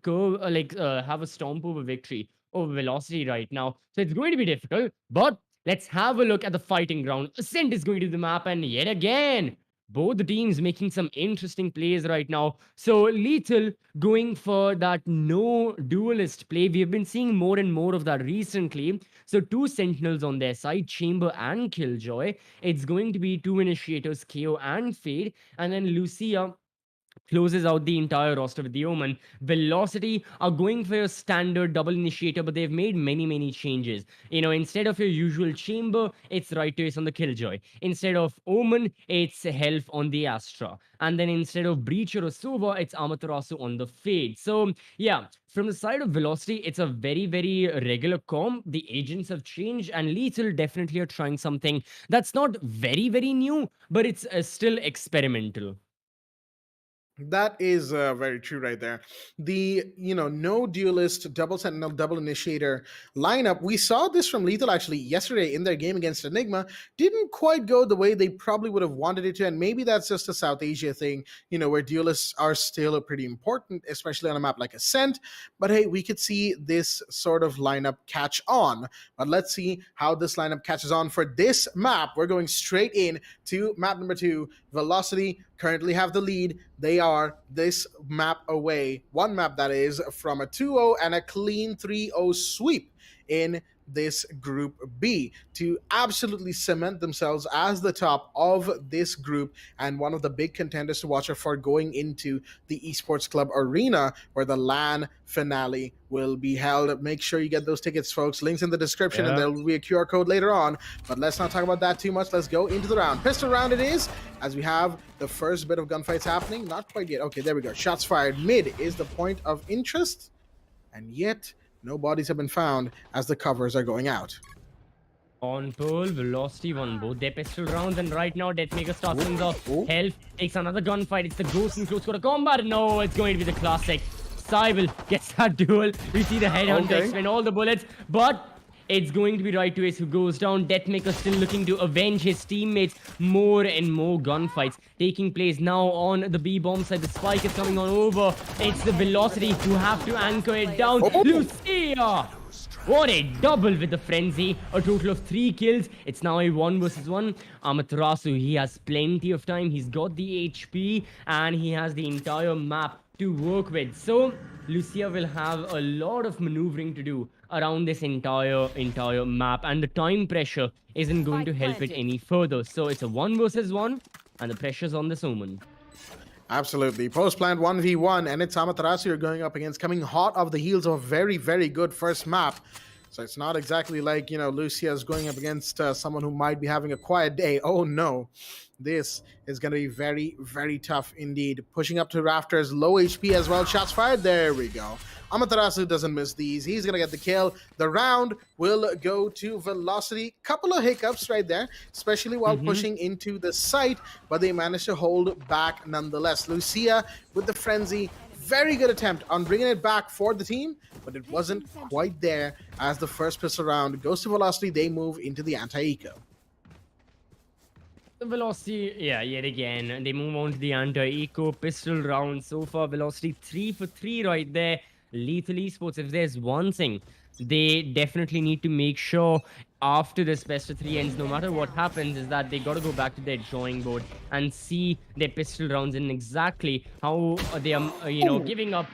have a stomp over victory over Velocity right now. So it's going to be difficult. But let's have a look at the fighting ground. Ascent is going to the map, and yet again, both the teams making some interesting plays right now. So Lethal going for that no duelist play. We have been seeing more and more of that recently. So 2 Sentinels on their side, Chamber and Killjoy. It's going to be 2 Initiators, KO and Fade. And then Lucia closes out the entire roster with the Omen. Velocity are going for a standard double initiator, but they've made many changes. Instead of your usual Chamber, it's Right Choice on the Killjoy. Instead of Omen, it's Health on the Astra. And then instead of Breach or a Sova, it's Amaterasu on the Fade. So yeah, from the side of Velocity, it's a very regular comp. The agents have changed, and Lethal definitely are trying something that's not very new, but it's still experimental. That is very true right there. The, no duelist, double sentinel, double initiator lineup. We saw this from Lethal actually yesterday in their game against Enigma. Didn't quite go the way they probably would have wanted it to. And maybe that's just a South Asia thing, where duelists are still pretty important, especially on a map like Ascent. But hey, we could see this sort of lineup catch on. But let's see how this lineup catches on for this map. We're going straight in to map number 2. Velocity currently have the lead. They are this map away, one map that is, from a 2-0 and a clean 3-0 sweep in this Group B to absolutely cement themselves as the top of this group and one of the big contenders to watch for going into the Esports Club Arena, where the LAN finale will be held. Make sure you get those tickets, folks. Links in the description, and there will be a QR code later on. But let's not talk about that too much. Let's go into the round. Pistol round it is, as we have the first bit of gunfights happening. Not quite yet. Okay, there we go. Shots fired. Mid is the point of interest, and yet no bodies have been found as the covers are going out. On pole, Velocity won both their pistol rounds, and right now Deathmaker starts things off. Health takes another gunfight. It's the Ghost and close quarter combat. No, it's going to be the classic. Cybele gets that duel. We see the headhunter expend all the bullets, but It's going to be Right to Ace who goes down. Deathmaker still looking to avenge his teammates. More and more gunfights taking place now on the B bomb side. The spike is coming on over. It's the Velocity who have to anchor it down. Lucia! What a double with the Frenzy. A total of 3 kills. It's now a 1 versus 1. Amaterasu, he has plenty of time. He's got the HP and he has the entire map to work with. So Lucia will have a lot of maneuvering to do around this entire map, and the time pressure isn't going to help it any further. So it's a 1 versus 1 and the pressure's on this Omen. Absolutely. Post-plant 1v1, and it's Amaterasu you're going up against, coming hot off the heels of a very, very good first map. So it's not exactly like, you know, Lucia is going up against someone who might be having a quiet day. Oh, no. This is going to be very, very tough indeed. Pushing up to rafters, low HP as well. Shots fired. There we go. Amaterasu doesn't miss these. He's going to get the kill. The round will go to Velocity. Couple of hiccups right there, especially while pushing into the site, but they managed to hold back nonetheless. Lucia with the Frenzy. Very good attempt on bringing it back for the team, but it wasn't quite there as the first pistol round goes to Velocity. They move into the anti-eco. The Velocity, yeah, yet again, they move on to the anti-eco pistol round. So far, Velocity 3 for 3 right there. Lethal Esports, if there's one thing, they definitely need to make sure after this best of 3 ends, no matter what happens, is that they got to go back to their drawing board and see their pistol rounds and exactly how they are, you know, giving up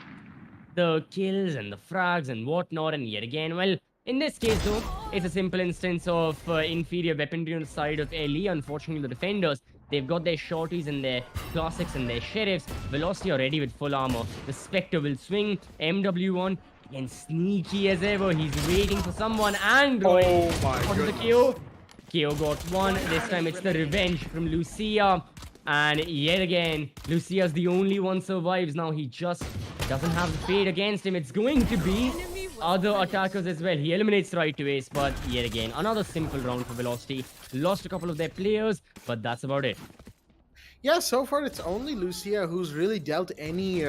the kills and the frags and whatnot. And yet again, well, in this case, though, it's a simple instance of inferior weaponry on the side of LE. Unfortunately, the defenders, they've got their shorties and their classics and their sheriffs. Velocity are ready with full armor. The Spectre will swing. MW1, and sneaky as ever. He's waiting for someone. And oh my goodness. The KO. KO got one. This time it's the revenge from Lucia. And yet again, Lucia's the only one survives. Now he just doesn't have the fate against him. It's going to be other attackers as well. He eliminates Right to Ace, but yet again, another simple round for Velocity. Lost a couple of their players, but that's about it. Yeah, so far it's only Lucia who's really dealt any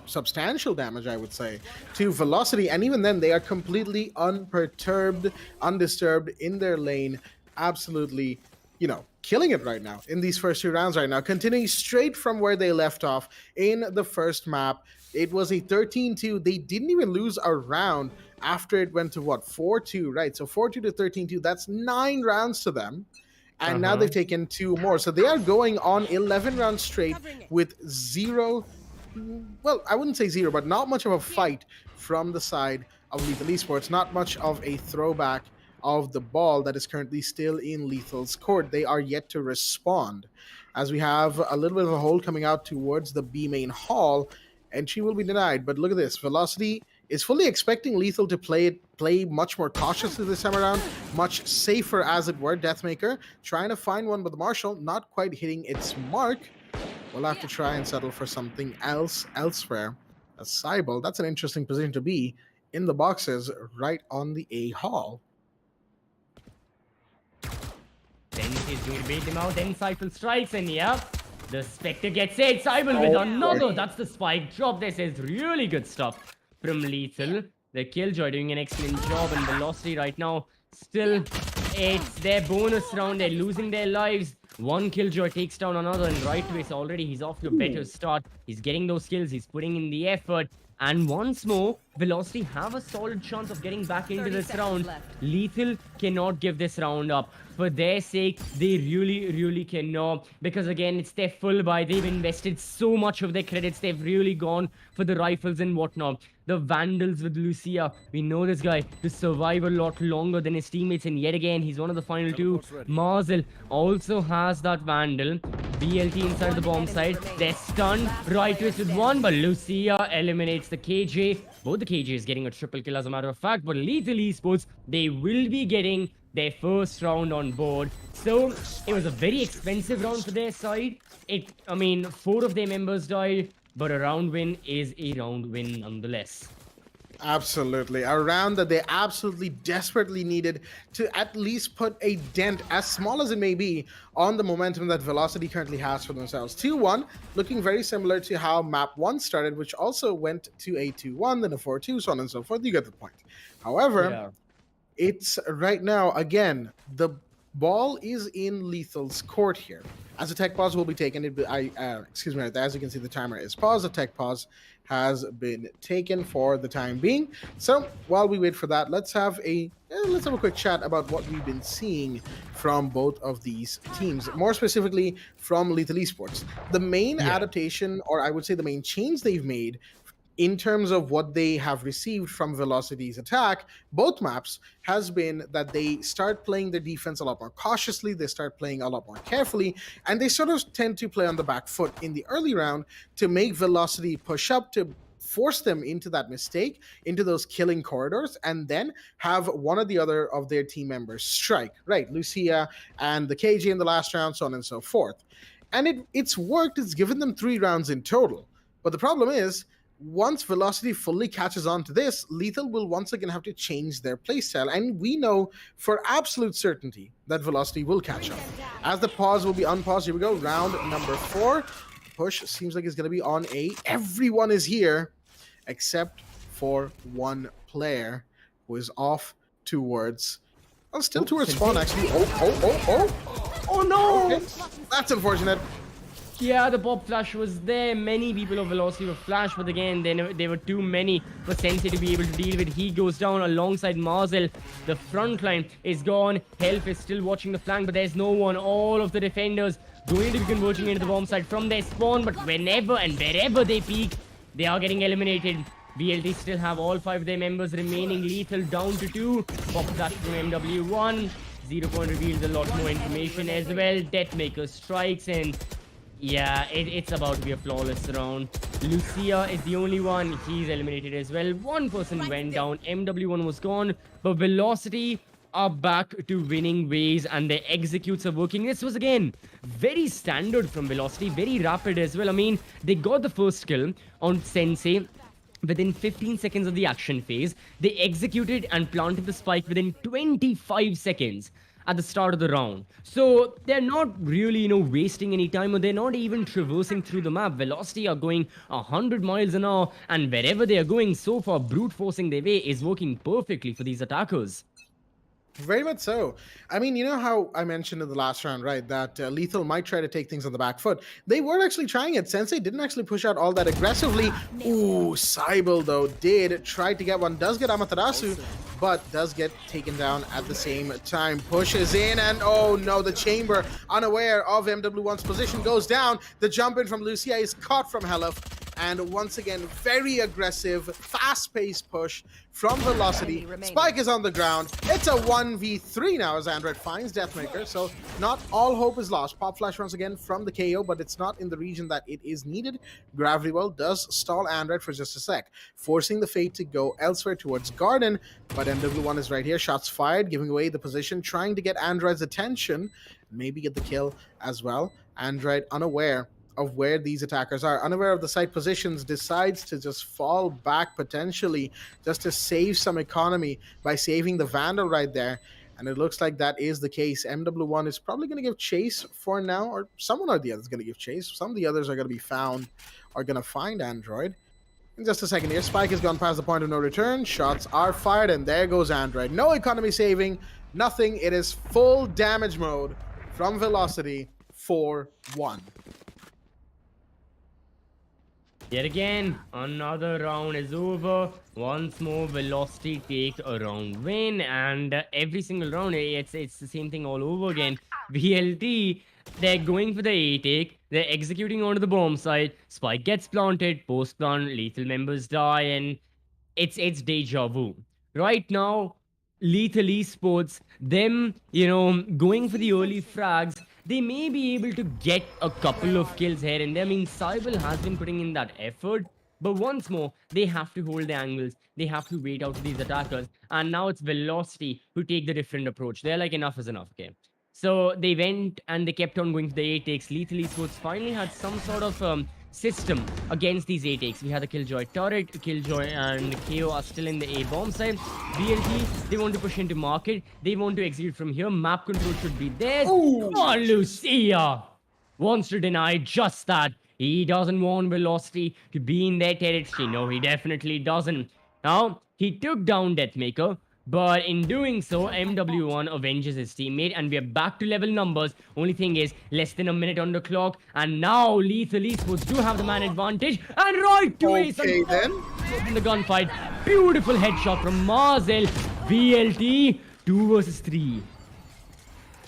substantial damage, I would say, to Velocity. And even then, they are completely unperturbed, undisturbed in their lane. Absolutely, you know, killing it right now in these first 2 rounds right now. Continuing straight from where they left off in the first map. It was a 13-2. They didn't even lose a round after it went to, what, 4-2, right? So 4-2 to 13-2. That's 9 rounds to them. And now they've taken 2 more. So they are going on 11 rounds straight with 0, well, I wouldn't say 0, but not much of a fight from the side of Lethal Esports. Not much of a throwback of the ball that is currently still in Lethal's court. They are yet to respond, as we have a little bit of a hold coming out towards the B main hall. Entry will be denied, but look at this. Velocity is fully expecting Lethal to play much more cautiously this time around, much safer as it were. Deathmaker trying to find one, but the Marshall not quite hitting its mark. We'll have to try and settle for something else elsewhere. A Cybele, that's an interesting position to be in the boxes right on the A hall. Then he's going to bait him out. Then Cypher strikes, and yeah, the Spectre gets it. Cybele with another. That's the spike drop. This is really good stuff from Lethal. The Killjoy doing an excellent job, and Velocity right now still, it's their bonus round. They're losing their lives. One Killjoy takes down another, and Right to Ace already, he's off to a better start. He's getting those kills. He's putting in the effort. And once more, Velocity have a solid chance of getting back into this round. Lethal cannot give this round up. For their sake, they really cannot. Because again, it's their full buy. They've invested so much of their credits. They've really gone for the rifles and whatnot. The Vandals with Lucia. We know this guy to survive a lot longer than his teammates. And yet again, he's one of the final 2. Marzel also has that Vandal. BLT inside the bomb side. They're stunned. Right to Ace with 1, but Lucia eliminates the KJ. Both the KJs getting a triple kill as a matter of fact. But Lethal Esports, they will be getting their first round on board. So it was a very expensive round for their side. I mean, 4 of their members died, but a round win is a round win nonetheless. Absolutely. A round that they absolutely desperately needed to at least put a dent, as small as it may be, on the momentum that Velocity currently has for themselves. 2-1, looking very similar to how map 1 started, which also went to a 2-1, then a 4-2, so on and so forth. You get the point. However, It's right now, again, the ball is in Lethal's court here. As a tech pause will be taken, excuse me, as you can see, the timer is paused. The tech pause has been taken for the time being. So while we wait for that, let's have a quick chat about what we've been seeing from both of these teams, more specifically from Lethal Esports. The main adaptation, or I would say the main change they've made in terms of what they have received from Velocity's attack, both maps, has been that they start playing their defense a lot more cautiously, they start playing a lot more carefully, and they sort of tend to play on the back foot in the early round to make Velocity push up, to force them into that mistake, into those killing corridors, and then have one or the other of their team members strike, right? Lucia and the KJ in the last round, so on and so forth. And it's worked, it's given them 3 rounds in total. But the problem is, once Velocity fully catches on to this, Lethal will once again have to change their playstyle. And we know for absolute certainty that Velocity will catch up. As the pause will be unpaused, here we go, round number 4. Push seems like it's going to be on A. Everyone is here except for one player who is off towards, well, still towards spawn actually. Oh no! Okay. That's unfortunate. Yeah, the pop flash was there. Many people of Velocity were flashed, but again, there were too many for Sensei to be able to deal with. He goes down alongside Marzel. The front line is gone. Health is still watching the flank, but there's no one. All of the defenders going to be converging into the bomb site from their spawn, but whenever and wherever they peek, they are getting eliminated. BLT still have all 5 of their members remaining. Lethal down to 2. Pop flash from MW1. 0 point reveals a lot more information as well. Deathmaker strikes, and yeah, it's about to be a flawless round. Lucia is the only one. He's eliminated as well. One person went down. MW1 was gone. But Velocity are back to winning ways, and their executes are working. This was, again, very standard from Velocity. Very rapid as well. I mean, they got the first kill on Sensei within 15 seconds of the action phase. They executed and planted the spike within 25 seconds. At the start of the round. So they're not really, wasting any time, or they're not even traversing through the map. Velocity are going 100 miles an hour, and wherever they are going so far, brute forcing their way is working perfectly for these attackers. Very much so. I mean, you know how I mentioned in the last round, right, that Lethal might try to take things on the back foot. They were actually trying it. Sensei didn't actually push out all that aggressively. Ooh, Saibel, though, did try to get one. Does get Amaterasu, but does get taken down at the same time. Pushes in, and oh no, the chamber, unaware of MW1's position, goes down. The jump in from Lucia is caught from Helef. And once again, very aggressive, fast-paced push from Velocity. Spike is on the ground. It's a 1v3 now as Android finds Deathmaker. So not all hope is lost. Pop Flash once again from the KO, but it's not in the region that it is needed. Gravity Well does stall Android for just a sec, forcing the Fate to go elsewhere towards Garden. But MW1 is right here. Shots fired, giving away the position, trying to get Android's attention. Maybe get the kill as well. Android unaware of where these attackers are, unaware of the site positions, decides to just fall back potentially just to save some economy by saving the Vandal right there. And it looks like that is the case. MW1 is probably going to give chase for now, or someone or the other is going to give chase. Some of the others are going to be found, are going to find Android. In just a second here, Spike has gone past the point of no return. Shots are fired, and there goes Android. No economy saving, nothing. It is full damage mode from Velocity 4-1. Yet again, another round is over. Once more, Velocity take a round win, and every single round, it's the same thing all over again. VLT, they're going for the A take. They're executing onto the bomb site. Spike gets planted, post-plant, Lethal members die, and it's deja vu. Right now, Lethal Esports, them, going for the early frags, they may be able to get a couple of kills here and there. I mean, Saibel has been putting in that effort, but once more, they have to hold the angles. They have to wait out for these attackers. And now it's Velocity who take the different approach. They're like, enough is enough, okay? So they went and they kept on going for the A takes. Lethal Esports finally had some sort of system against these A takes. We had the Killjoy turret. Killjoy and KO are still in the A bomb side. BLT, they want to push into market. They want to execute from here. Map control should be there. Oh, Lucia wants to deny just that. He doesn't want Velocity to be in their territory. No, he definitely doesn't. Now, he took down Deathmaker, But in doing so, MW1 avenges his teammate, and we are back to level numbers. Only thing is, less than a minute on the clock, and now Lethal Esports do have the man advantage, and right to ace Okay, then. in the gunfight. Beautiful headshot from Marzel. VLT 2 versus 3.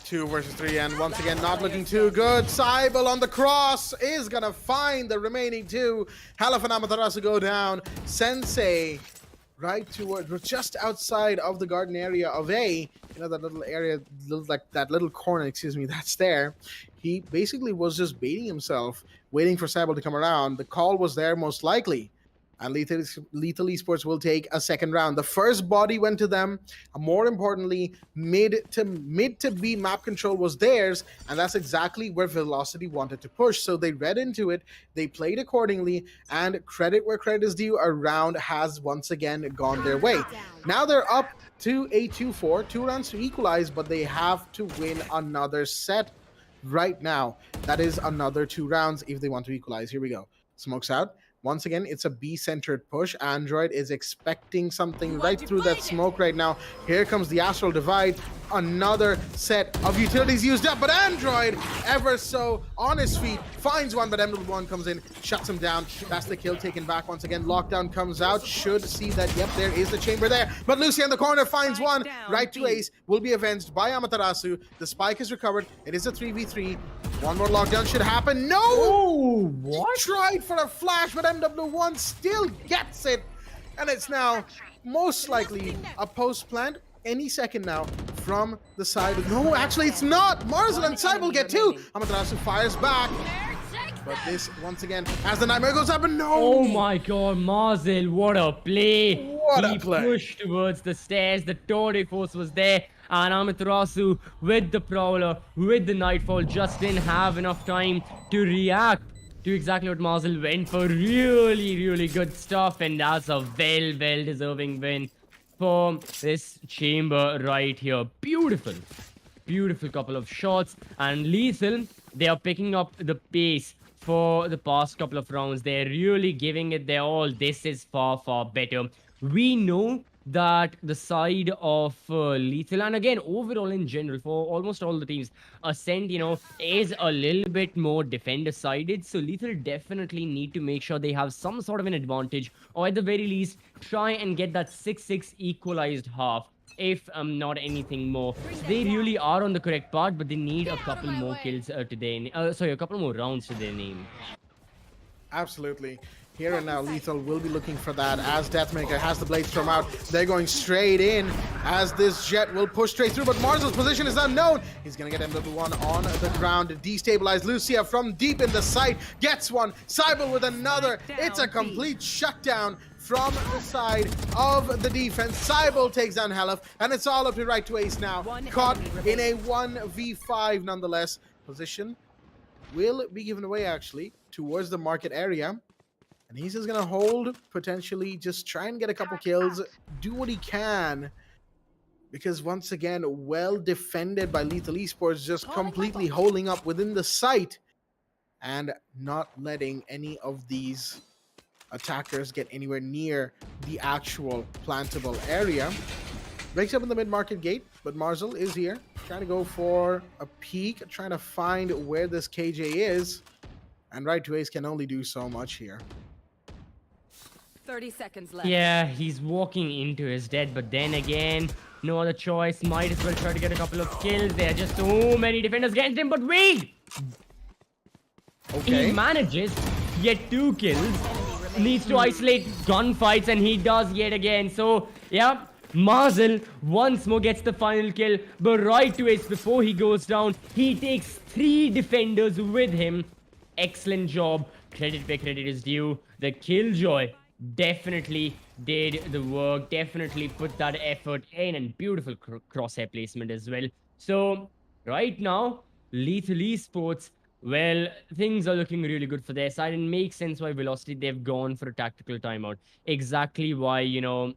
2 versus 3, and once again, not looking too good. Cybele on the cross is gonna find the remaining two. Halaf and Amaterasu go down. Sensei right towards, we're just outside of the garden area of A. You know, that little area, like that little corner, excuse me, that's there. He basically was just baiting himself, waiting for Cybele to come around. The call was there most likely. And Lethal Esports will take a second round. The first body went to them. More importantly, mid to B map control was theirs, and that's exactly where Velocity wanted to push. So they read into it, they played accordingly, and credit where credit is due, a round has once again gone their way. Now they're up to a 2-4, 2 rounds to equalize, but they have to win another set right now. That is another 2 rounds if they want to equalize. Here we go. Smokes out. Once again, it's a B-centered push. Android is expecting something right through that smoke right now. Here comes the Astral Divide. Another set of utilities used up, but Android, ever so on his feet, finds one, but MW1 comes in, shuts him down. That's the kill taken back once again. Lockdown comes out, should see that, yep, there is the chamber there. But Lucy in the corner finds one, right to ace, will be avenged by Amaterasu. The spike is recovered. It is a 3v3. One more lockdown should happen. No! Oh, what? He tried for a flash, but MW1 still gets it. And it's now most likely a post plant any second now from the side. No, actually it's not. Marzel and Cybele get two. Amaterasu fires back. But this, once again, as the nightmare goes up, and no! Oh my god, Marzel, what a play! What a play. He pushed towards the stairs, the tour de force was there, and Amaterasu with the Prowler, with the Nightfall, just didn't have enough time to react to exactly what Marzel went for. Really good stuff, and that's a well deserving win for this chamber right here. Beautiful couple of shots, and Lethal, they are picking up the pace for the past couple of rounds. They're really giving it their all. This is far better. We know that the side of Lethal, and again overall in general for almost all the teams, Ascent, you know, is a little bit more defender sided, so Lethal definitely need to make sure they have some sort of an advantage, or at the very least try and get that 6-6 equalized half, if not anything more. They really are on the correct path, but they need a couple more kills to their sorry, a couple more rounds to their name. Absolutely. Here and now, Lethal will be looking for that as Deathmaker has the blade storm out. They're going straight in as this jet will push straight through, but Marzel's position is unknown. He's going to get MW1 on the ground to destabilize. Lucia from deep in the site gets one. Cybele with another. It's a complete shutdown from the side of the defense. Cybele takes down Halaf, and it's all up to right to ace now. Caught in a 1v5 nonetheless. Position will be given away actually towards the market area. And he's just gonna hold, potentially just try and get a couple kills, do what he can. Because once again, well defended by Lethal Esports, just completely holding up within the site and not letting any of these attackers get anywhere near the actual plantable area. Breaks up in the mid-market gate, but Marzel is here, trying to go for a peek, trying to find where this KJ is. And right to ace can only do so much here. 30 seconds left. Yeah, he's walking into his death, but then again, no other choice. Might as well try to get a couple of kills. There are just so many defenders against him, but wait! Okay. He manages to get 2 kills. Needs to isolate gunfights, and he does yet again. So, yeah, Marzel once more gets the final kill, but right to ace before he goes down, he takes 3 defenders with him. Excellent job. Credit where credit is due. The Killjoy definitely did the work, definitely put that effort in, and beautiful crosshair placement as well. So right now, Lethal Esports, well, things are looking really good for their side, and makes sense why Velocity, they've gone for a tactical timeout. Exactly why, you know,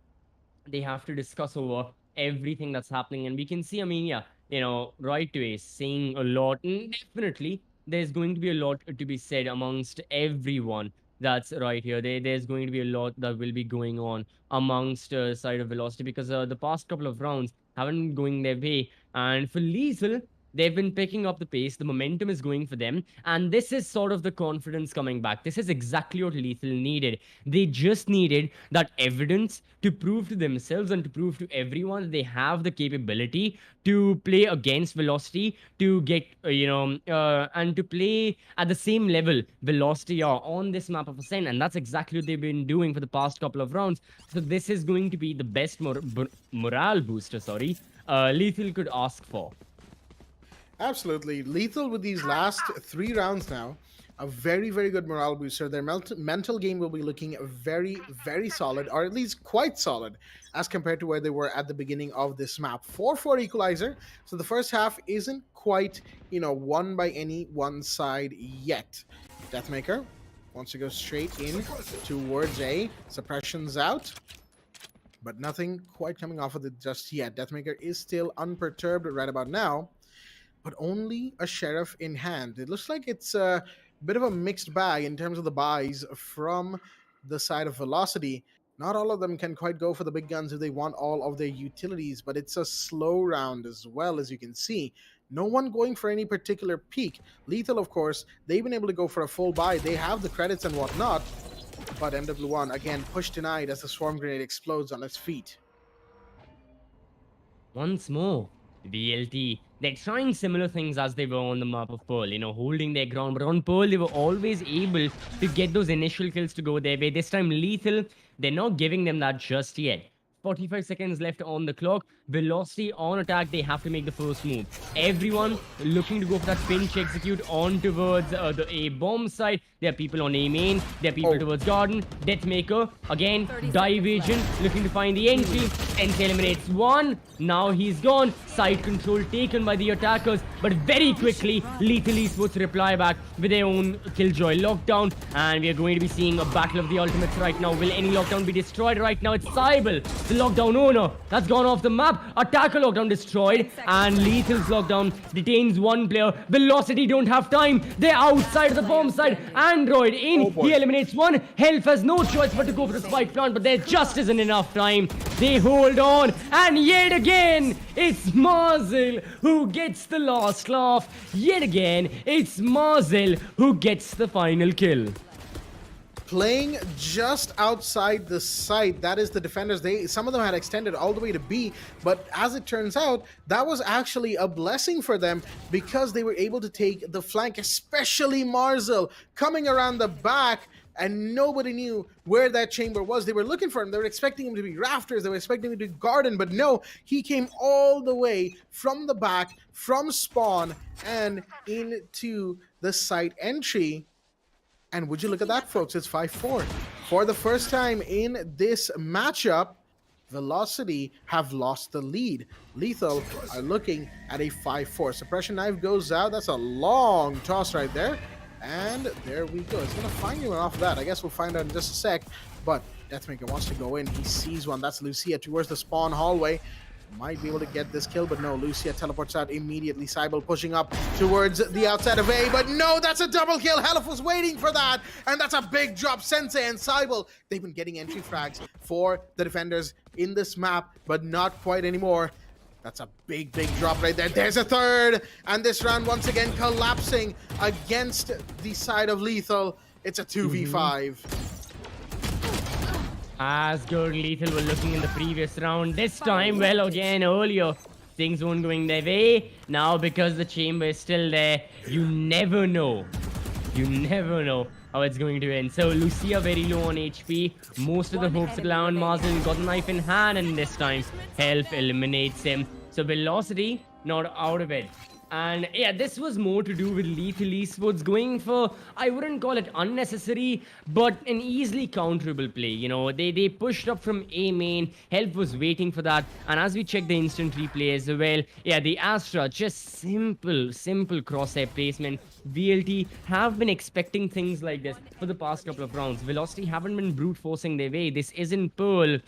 they have to discuss over everything that's happening. And we can see, I mean, yeah, you know, right to ace saying a lot, and definitely there's going to be a lot to be said amongst everyone That's right here. There's going to be a lot that will be going on amongst side of Velocity because the past couple of rounds haven't been going their way. And for Lethal, they've been picking up the pace. The momentum is going for them. And this is sort of the confidence coming back. This is exactly what Lethal needed. They just needed that evidence to prove to themselves and to prove to everyone that they have the capability to play against Velocity, to get, and to play at the same level Velocity are on this map of Ascent. And that's exactly what they've been doing for the past couple of rounds. So this is going to be the best morale booster, Lethal could ask for. Absolutely. Lethal with these last 3 rounds now. A very, very good morale booster. Their mental game will be looking very, very solid, or at least quite solid, as compared to where they were at the beginning of this map. 4-4 equalizer. So the first half isn't quite, won by any one side yet. Deathmaker wants to go straight in towards A. Suppression's out, but nothing quite coming off of it just yet. Deathmaker is still unperturbed right about now, but only a sheriff in hand. It looks like it's a bit of a mixed bag in terms of the buys from the side of Velocity. Not all of them can quite go for the big guns if they want all of their utilities, but it's a slow round as well, as you can see. No one going for any particular peak. Lethal, of course, they've been able to go for a full buy. They have the credits and whatnot, but MW1, again, push denied as the swarm grenade explodes on its feet. Once more, BLT. They're trying similar things as they were on the map of Pearl, holding their ground. But on Pearl, they were always able to get those initial kills to go their way. This time, Lethal, they're not giving them that just yet. 45 seconds left on the clock. Velocity on attack, they have to make the first move. Everyone looking to go for that pinch execute on towards the A bomb side. There are people on A main. There are people towards Garden. Deathmaker, again, dive agent, looking to find the entry. Sensei eliminates one. Now he's gone. Side control taken by the attackers. But very quickly, Lethal Esports reply back with their own Killjoy lockdown. And we are going to be seeing a battle of the ultimates right now. Will any lockdown be destroyed right now? It's Cybele, the lockdown owner. That's gone off the map. Attacker lockdown destroyed. And Lethal's lockdown detains one player. Velocity don't have time. They're outside of the bomb side. Android in. He eliminates one. Health has no choice but to go for the spike plant. But there just isn't enough time. They hold on. And yet again, it's Marzel who gets the last laugh. Yet again, it's Marzel who gets the final kill. Playing just outside the site, that is the defenders. Some of them had extended all the way to B, but as it turns out, that was actually a blessing for them because they were able to take the flank, especially Marzel coming around the back, and nobody knew where that chamber was. They were looking for him. They were expecting him to be rafters. They were expecting him to be garden, but no, he came all the way from the back, from spawn, and into the site entry. And would you look at that, folks? It's 5-4. For the first time in this matchup, Velocity have lost the lead. Lethal are looking at a 5-4. Suppression knife goes out. That's a long toss right there. And there we go. It's going to find you off that. I guess we'll find out in just a sec. But Deathmaker wants to go in. He sees one. That's Lucia towards the spawn hallway. Might be able to get this kill, but no, Lucia teleports out immediately. Cybele pushing up towards the outside of A, but no, that's a double kill. Helif was waiting for that, and that's a big drop. Sensei and Cybele, they've been getting entry frags for the defenders in this map, but not quite anymore. That's a big, big drop right there. There's a third, and this round once again collapsing against the side of Lethal. It's a 2v5. As good Lethal were looking in the previous round. This time, well, again, earlier, things weren't going their way. Now, because the chamber is still there, you never know. You never know how it's going to end. So, Lucia very low on HP. Most of the hopes are on Marzel. Got the knife in hand, and this time, Health eliminates him. So, Velocity, not out of it. And yeah, this was more to do with Lethal Esports going for, I wouldn't call it unnecessary, but an easily counterable play. They pushed up from A main. Health was waiting for that. And as we check the instant replay as well, yeah, the Astra, just simple crosshair placement. VLT have been expecting things like this for the past couple of rounds. Velocity haven't been brute forcing their way. This isn't Pearl,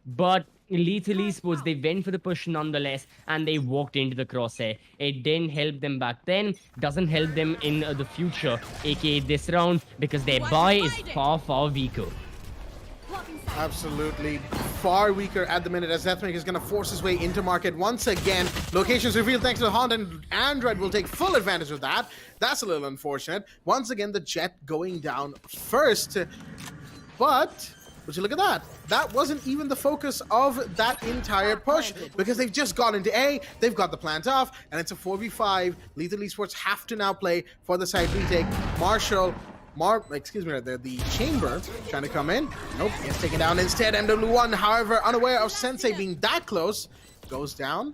but Lethal Esports, they went for the push nonetheless, and they walked into the crosshair. It didn't help them back then, doesn't help them in the future, aka this round, because their buy is far, far weaker. Absolutely far weaker at the minute as Deathmaker is going to force his way into market once again. Locations revealed thanks to the Honda, and Android will take full advantage of that. That's a little unfortunate. Once again, the Jet going down first. But would you look at that? That wasn't even the focus of that entire push, because they've just gone into A, they've got the plant off, and it's a 4v5. Lethal Esports have to now play for the side retake. The Chamber trying to come in. Nope, gets taken down instead. MW1, however, unaware of Sensei being that close, goes down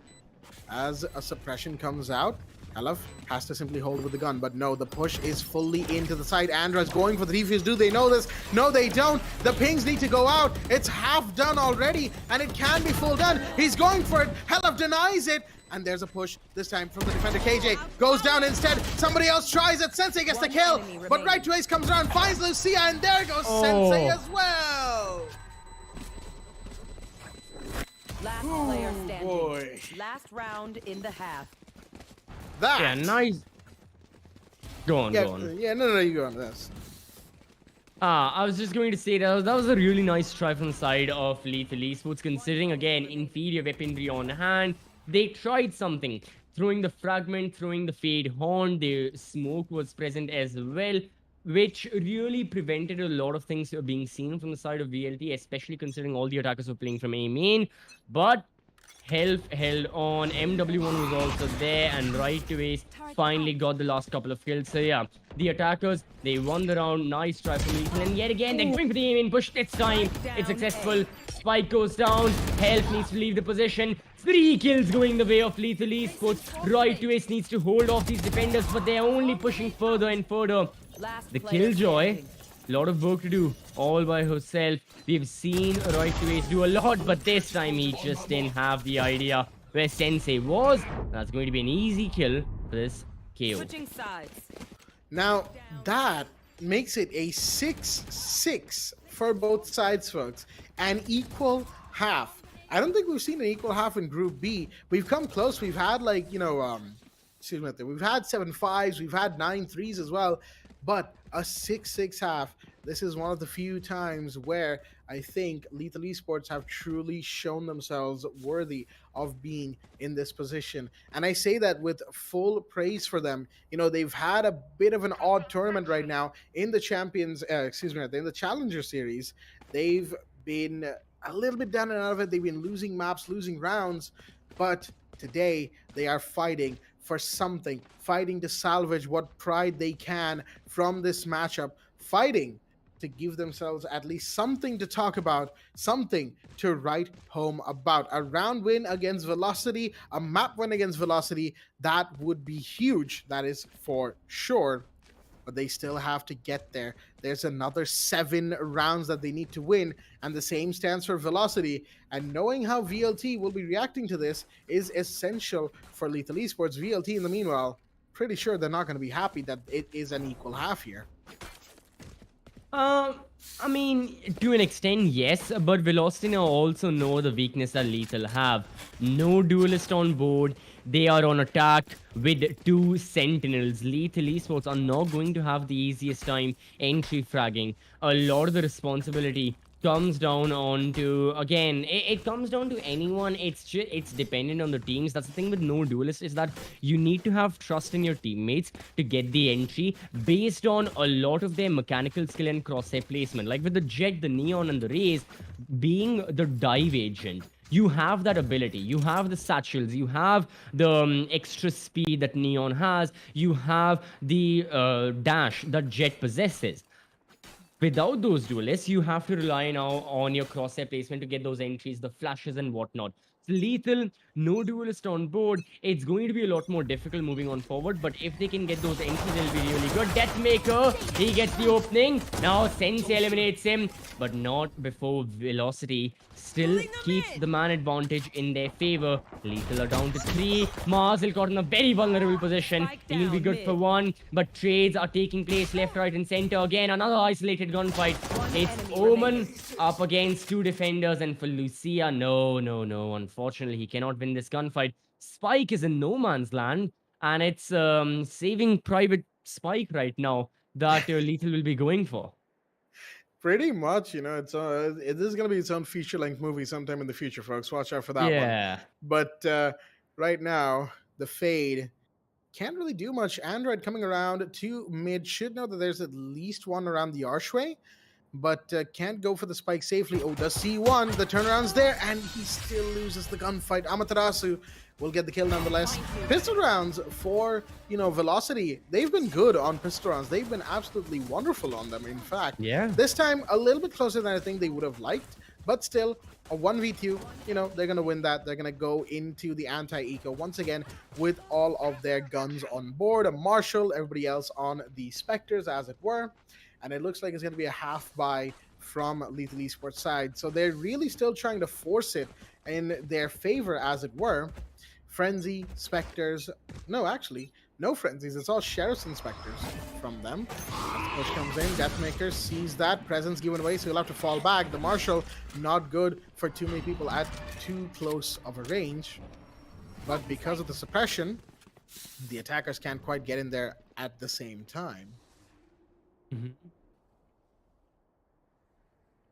as a suppression comes out. Elef has to simply hold with the gun, but no, the push is fully into the side. Android's going for the defuse. Do they know this? No, they don't. The pings need to go out. It's half done already, and it can be full done. He's going for it. Elef denies it. And there's a push, this time from the defender. KJ goes down instead. Somebody else tries it. Sensei gets the kill. But right to Ace comes around, finds Lucia, and there goes Sensei as well. Last player standing. Boy. Last round in the half. That. Yeah, nice. Go on, go on. Yeah, no, you go on this. I was just going to say that was a really nice try from the side of Lethal Esports, considering, again, inferior weaponry on hand. They tried something, throwing the fragment, throwing the fade horn. The smoke was present as well, which really prevented a lot of things being seen from the side of VLT, especially considering all the attackers were playing from A main. But Health held on. MW1 was also there, and right to Ace finally got the last couple of kills. So yeah, the attackers, they won the round. Nice try from Lethal, and yet again they're going for the aim in push this time. It's successful. Spike goes down. Health needs to leave the position. 3 kills going the way of Lethal Esports. Right to Ace needs to hold off these defenders, but they're only pushing further and further. The Killjoy, a lot of work to do all by herself. We've seen Right to Ace do a lot, but this time he just didn't have the idea where Sensei was. That's going to be an easy kill for this KO. Switching sides. Now, that makes it a 6-6 for both sides, folks. An equal half. I don't think we've seen an equal half in Group B. We've come close. We've had, like, you know, we've had 7-5s, we've had 9-3s as well. But a 6-6 half, this is one of the few times where I think Lethal Esports have truly shown themselves worthy of being in this position. And I say that with full praise for them. You know, they've had a bit of an odd tournament right now in the in the Challenger Series. They've been a little bit down and out of it. They've been losing maps, losing rounds. But today, they are fighting for something, fighting to salvage what pride they can from this matchup, fighting to give themselves at least something to talk about, something to write home about. A round win against Velocity, a map win against Velocity, that would be huge, that is for sure. But they still have to get there. There's another 7 rounds that they need to win, and the same stands for Velocity. And knowing how VLT will be reacting to this is essential for Lethal Esports. VLT, in the meanwhile, pretty sure they're not going to be happy that it is an equal half here. I mean, to an extent, yes, but Velocity now also know the weakness that Lethal have. No duelist on board. They are on attack with 2 Sentinels. Lethal Esports are not going to have the easiest time entry fragging. A lot of the responsibility comes down on to, again, it comes down to anyone. It's dependent on the teams. That's the thing with no duelist, is that you need to have trust in your teammates to get the entry based on a lot of their mechanical skill and crosshair placement. Like with the Jet, the Neon, and the Raze being the dive agent, you have that ability. You have the satchels. You have the extra speed that Neon has. You have the dash that Jet possesses. Without those duelists, you have to rely now on your crosshair placement to get those entries, the flashes and whatnot. So Lethal no duelist on board. It's going to be a lot more difficult moving on forward, but if they can get those entries, it'll be really good. Deathmaker, he gets the opening. Now Sensei eliminates him, but not before Velocity still keeps the man advantage in their favor. Lethal are down to 3. Marzel caught in a very vulnerable position. He'll be good for 1, but trades are taking place left, right, and center. Again, another isolated gunfight. It's Omen up against 2 defenders, and for Lucia, no. Unfortunately, he cannot win this gunfight. Spike is in no man's land, and it's saving Private Spike right now that Lethal will be going for. Pretty much, it's it is going to be its own feature-length movie sometime in the future, folks. Watch out for that one. But right now, the Fade can't really do much. Android coming around to mid should know that there's at least one around the archway, but can't go for the spike safely. Oh, does see one. The turnaround's there, and he still loses the gunfight. Amaterasu will get the kill nonetheless. Pistol rounds for, Velocity. They've been good on pistol rounds. They've been absolutely wonderful on them, in fact. Yeah. This time, a little bit closer than I think they would have liked, but still, a 1v2, they're going to win that. They're going to go into the anti-eco once again with all of their guns on board. A Marshall, everybody else on the Spectres, as it were. And it looks like it's going to be a half buy from Lethal Esports side. So they're really still trying to force it in their favor, as it were. Frenzy, Spectres. No, actually, no Frenzies. It's all Sheriffs and Spectres from them. As the push comes in, Deathmaker sees that. Presence given away, so he'll have to fall back. The Marshall, not good for too many people at too close of a range. But because of the suppression, the attackers can't quite get in there at the same time. Mm-hmm.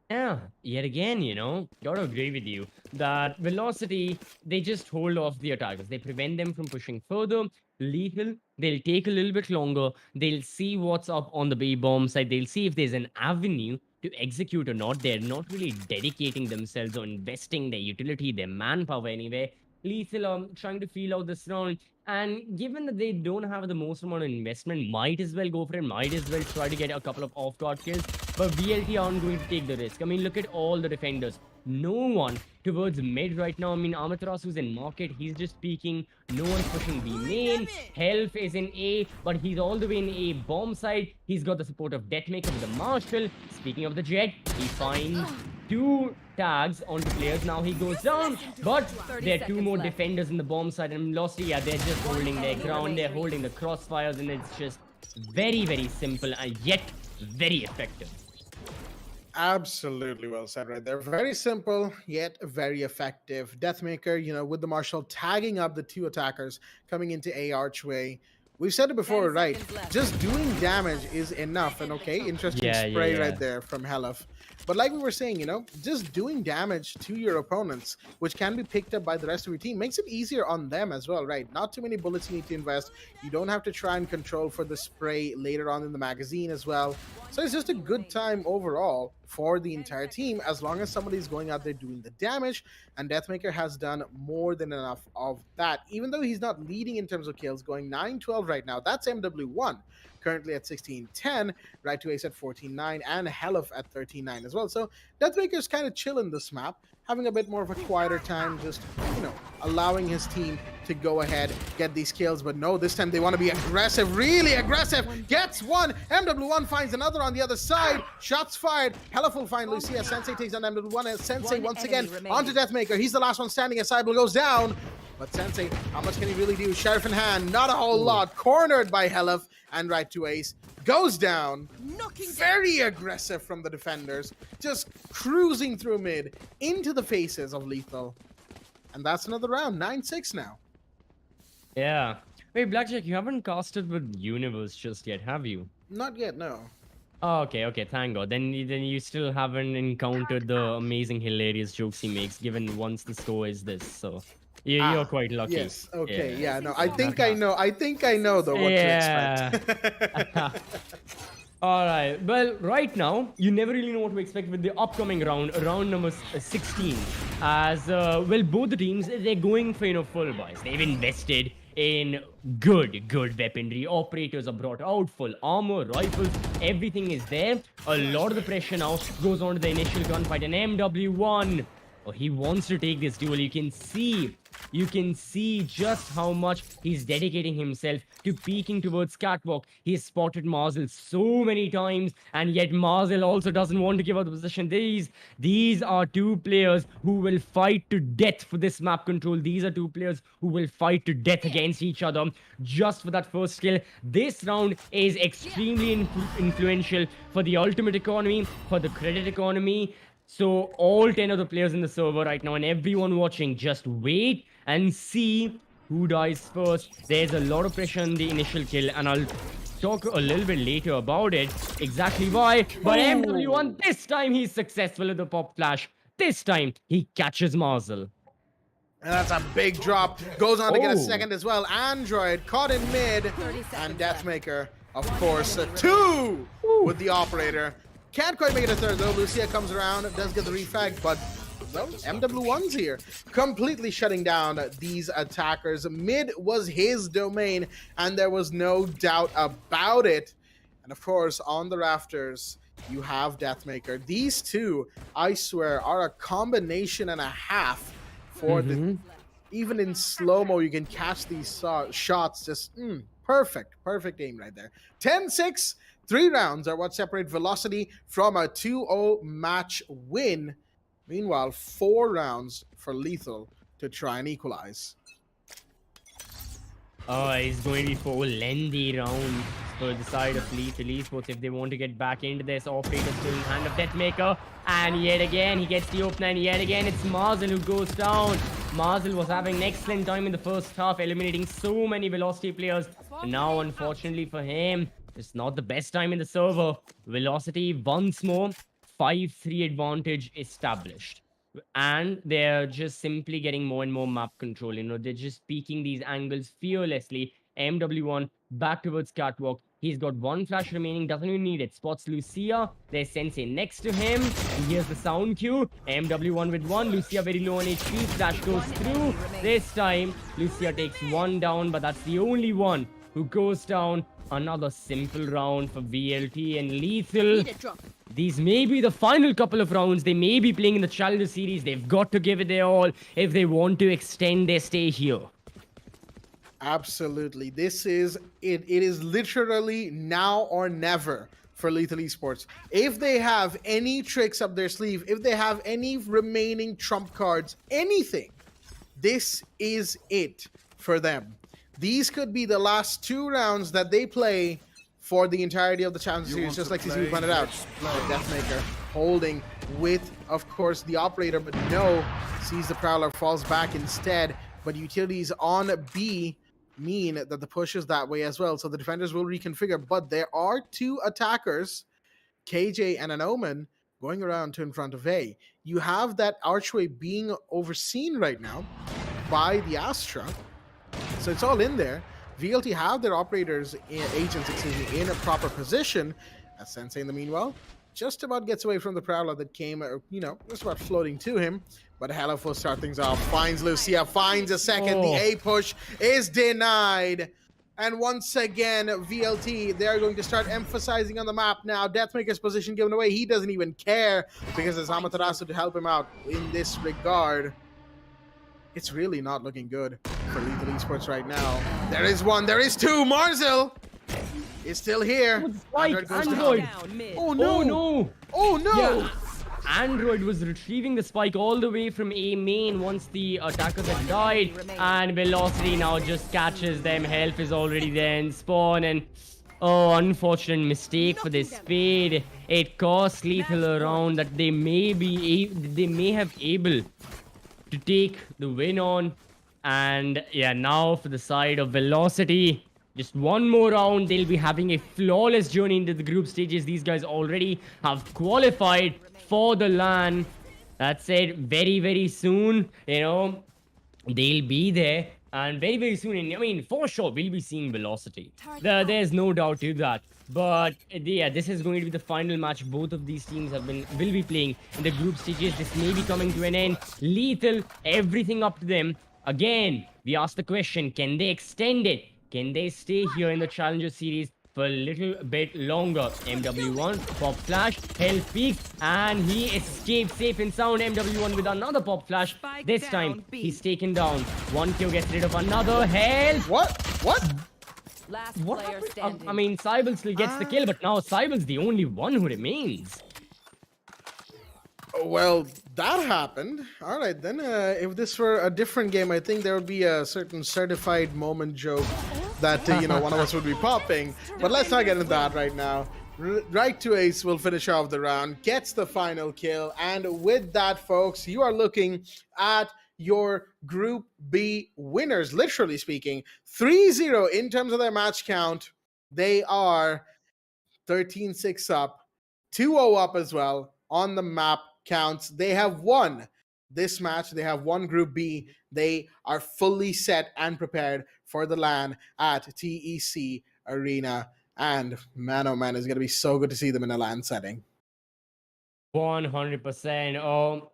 Yeah, yet again, gotta agree with you that Velocity, they just hold off the attackers. They prevent them from pushing further. Lethal, they'll take a little bit longer. They'll see what's up on the B bomb side. They'll see if there's an avenue to execute or not. They're not really dedicating themselves or investing their utility, their manpower anyway. Lethal trying to feel out this round, and given that they don't have the most amount of investment, might as well go for it, might as well try to get a couple of off-guard kills, but VLT aren't going to take the risk. I mean, look at all the defenders. No one towards mid right now. I mean, Amaterasu's in market, he's just peeking. No one's pushing B main. Health is in A, but he's all the way in A bomb side. He's got the support of Deathmaker with the Marshall. Speaking of the Jet, he finds 2 tags onto players. Now he goes down, but there are 2 more defenders in the bomb side, and Velocity, they're just holding their ground. They're holding the crossfires, and it's just very, very simple and yet very effective. Absolutely well said right there. Very simple, yet very effective. Deathmaker, with the Marshall tagging up the 2 attackers coming into A archway. We've said it before, right? Just doing damage is enough. And okay, interesting spray right there from Helef. But like we were saying, just doing damage to your opponents, which can be picked up by the rest of your team, makes it easier on them as well, right? Not too many bullets you need to invest. You don't have to try and control for the spray later on in the magazine as well. So it's just a good time overall for the entire team, as long as somebody's going out there doing the damage, and Deathmaker has done more than enough of that. Even though he's not leading in terms of kills, going 9-12 right now. That's MW1 currently at 16-10, right to Ace at 14-9, and Helef at 13-9 as well. So Deathmaker's kind of chilling this map, having a bit more of a quieter time, just, allowing his team to go ahead, get these kills. But no, this time they want to be aggressive, really aggressive. Gets one, MW1 finds another on the other side. Shots fired. Helef will find Lucia. Sensei takes on MW1, and Sensei once again onto Deathmaker. He's the last one standing as Cybele goes down. But Sensei, how much can he really do? Sheriff in hand, not a whole lot. Cornered by Helef, and right to Ace. Goes down. Very aggressive from the defenders. Just cruising through mid into the faces of Lethal. And that's another round. 9-6 now. Yeah. Wait, Blackjack, you haven't casted with Universe just yet, have you? Not yet, no. Oh, okay, thank God. Then you still haven't encountered the amazing, hilarious jokes he makes, given once the score is this, so... You're quite lucky. Yes. Okay. Yeah. No. I think I know. Though what to expect. All right. Well, right now you never really know what to expect with the upcoming round number 16. As both the teams, they're going for full buys. They've invested in good weaponry. Operators are brought out, full armor, rifles, everything is there. A lot of the pressure now goes on to the initial gunfight, and MW1. Oh, he wants to take this duel. You can see just how much he's dedicating himself to peeking towards catwalk. He's spotted Marzel so many times, and yet Marzel also doesn't want to give up the position. These are two players who will fight to death for this map control. These are two players who will fight to death against each other just for that first kill. This round is extremely influential for the ultimate economy, for the credit economy. So all 10 of the players in the server right now and everyone watching, just wait and see who dies first. There's a lot of pressure on the initial kill, and I'll talk a little bit later about it, exactly why. But MW1, this time he's successful with the pop flash. This time he catches Marzel. And that's a big drop. Goes on to get a Oh. second as well. Android caught in mid. And Deathmaker, of course, two with the operator. Can't quite make it a third though. Lucia comes around, does get the refrag, but those MW1's here, completely shutting down these attackers. Mid was his domain, and there was no doubt about it. And of course, on the rafters, you have Deathmaker. These two, I swear, are a combination and a half for the. Even in slow-mo, you can catch these shots. Just perfect aim right there. 10-6. 3 rounds are what separate Velocity from a 2-0 match win. Meanwhile, 4 rounds for Lethal to try and equalize. Oh, it's going to be 4 lengthy rounds for the side of Lethal Esports if they want to get back into this. Operator still in hand of Deathmaker. And yet again, he gets the opener, and yet again, it's Marzel who goes down. Marzel was having an excellent time in the first half, eliminating so many Velocity players. And now, unfortunately for him, it's not the best time in the server. Velocity once more, 5-3 advantage established. And they're just simply getting more and more map control. You know, they're just peeking these angles fearlessly. MW1 back towards catwalk. He's got 1 flash remaining, doesn't even need it. Spots Lucia. There's Sensei next to him. He hears the sound cue. MW1 with 1. Lucia very low on HP. Flash goes through. This time, Lucia takes 1 down, but that's the only one who goes down. Another simple round for VLT and Lethal. These may be the final couple of rounds. They may be playing in the Challenger Series. They've got to give it their all if they want to extend their stay here. Absolutely. This is it. It is literally now or never for Lethal Esports. If they have any tricks up their sleeve, if they have any remaining trump cards, anything, this is it for them. These could be the last 2 rounds that they play for the entirety of the Challenger Series, just like CCB pointed out. Deathmaker holding with, of course, the operator, but no, sees the Prowler, falls back instead. But utilities on B mean that the push is that way as well, so the defenders will reconfigure. But there are 2 attackers, KJ and an Omen, going around to in front of A. You have that archway being overseen right now by the Astra. So it's all in there. VLT have their operators, agents, in a proper position. As Sensei, in the meanwhile, just about gets away from the Prowler that came, just about floating to him. But Hello will start things off. Finds Lucia, finds a second. The A push is denied. And once again, VLT, they're going to start emphasizing on the map now. Deathmaker's position given away. He doesn't even care because there's Amaterasu to help him out in this regard. It's really not looking good for Lethal Esports right now. There is 1, there is 2. Marzel is still here. Android goes Down mid. Oh no! Oh no! Oh no! Yeah. Android was retrieving the spike all the way from A main once the attackers had died, and Velocity now just catches them. Health is already there in spawn, and oh, unfortunate mistake for this Spade. It cost Lethal a round that they may have able to take the win on. And yeah, now for the side of Velocity, just 1 more round, they'll be having a flawless journey into the group stages. These guys already have qualified for the LAN. That's it. Very soon, they'll be there. And very soon, I mean, for sure, we'll be seeing Velocity. There's no doubt to that. But yeah, this is going to be the final match both of these teams will be playing in the group stages. This may be coming to an end. Lethal, everything up to them. Again, we asked the question, can they extend it? Can they stay here in the Challenger Series? for a little bit longer. MW1, pop flash, health peak, and he escapes safe and sound. MW1 with another pop flash. Spike This time, down, B. he's taken down. One kill gets rid of another. Health. What? Last What player happened? standing. I mean, Cybele still gets the kill, but now Cybele's the only one who remains. Well, that happened. All right, then. If this were a different game, I think there would be a certain certified moment joke that one of us would be popping. But let's not get into that right now. Right to Ace will finish off the round, gets the final kill, and with that, folks, you are looking at your Group B winners. Literally speaking, 3-0 in terms of their match count. They are 13-6 up, 2-0 up as well on the map counts. They have won this match. They have won Group B. They are fully set and prepared for the LAN at TEC Arena. And man, oh man, it's going to be so good to see them in a LAN setting. 100%. Oh,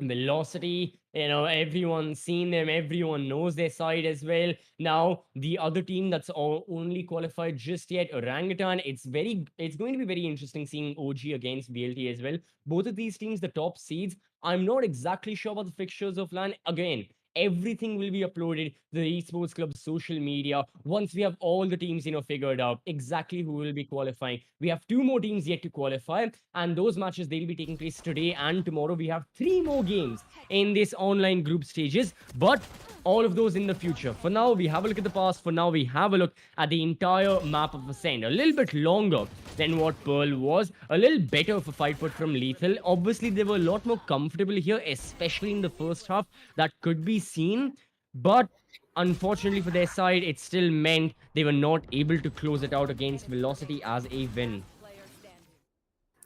Velocity, everyone's seen them, everyone knows their side as well. Now the other team that's only qualified just yet, Orangutan, it's going to be very interesting seeing OG against BLT as well. Both of these teams, the top seeds, I'm not exactly sure about the fixtures of LAN. Again, everything will be uploaded to the Esports Club's social media once we have all the teams figured out exactly who will be qualifying. We have 2 more teams yet to qualify, and those matches, they'll be taking place today and tomorrow. We have 3 more games in this online group stages, but all of those in the future. For now, we have a look at the past. For now, we have a look at the entire map of Ascend. A little bit longer than what Pearl was. A little better of a fight put from Lethal. Obviously, they were a lot more comfortable here, especially in the first half. That could be seen. But unfortunately for their side, it still meant they were not able to close it out against Velocity as a win.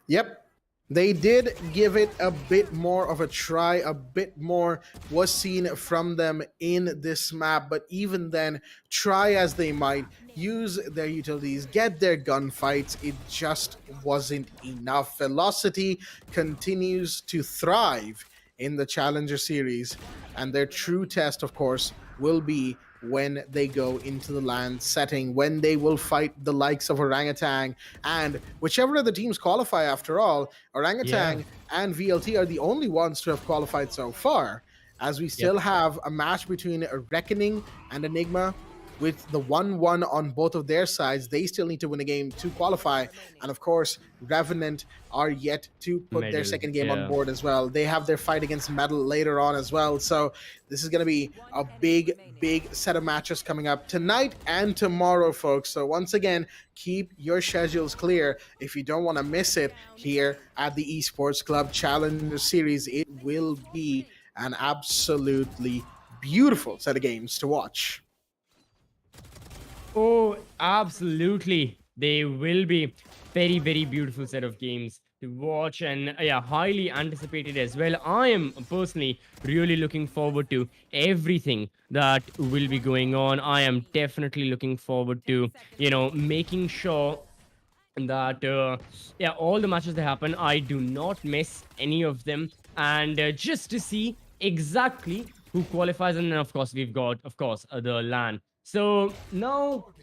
Yep. They did give it a bit more of a try, a bit more was seen from them in this map, but even then, try as they might, use their utilities, get their gunfights, it just wasn't enough. Velocity continues to thrive in the Challenger Series, and their true test, of course, will be when they go into the LAN setting, when they will fight the likes of Orangutan and whichever of the teams qualify. After all, Orangutan and VLT are the only ones to have qualified so far, as we still have a match between Reckoning and Enigma. With the 1-1 on both of their sides, they still need to win a game to qualify. And of course, Revenant are yet to put their second game on board as well. They have their fight against Metal later on as well. So this is going to be a big set of matches coming up tonight and tomorrow, folks. So once again, keep your schedules clear if you don't want to miss it here at the Esports Club Challenger Series. It will be an absolutely beautiful set of games to watch. Oh, absolutely. They will be very beautiful set of games to watch, and highly anticipated as well. I am personally really looking forward to everything that will be going on. I am definitely looking forward to, making sure that all the matches that happen, I do not miss any of them, and just to see exactly who qualifies. And then of course we've got the LAN. So now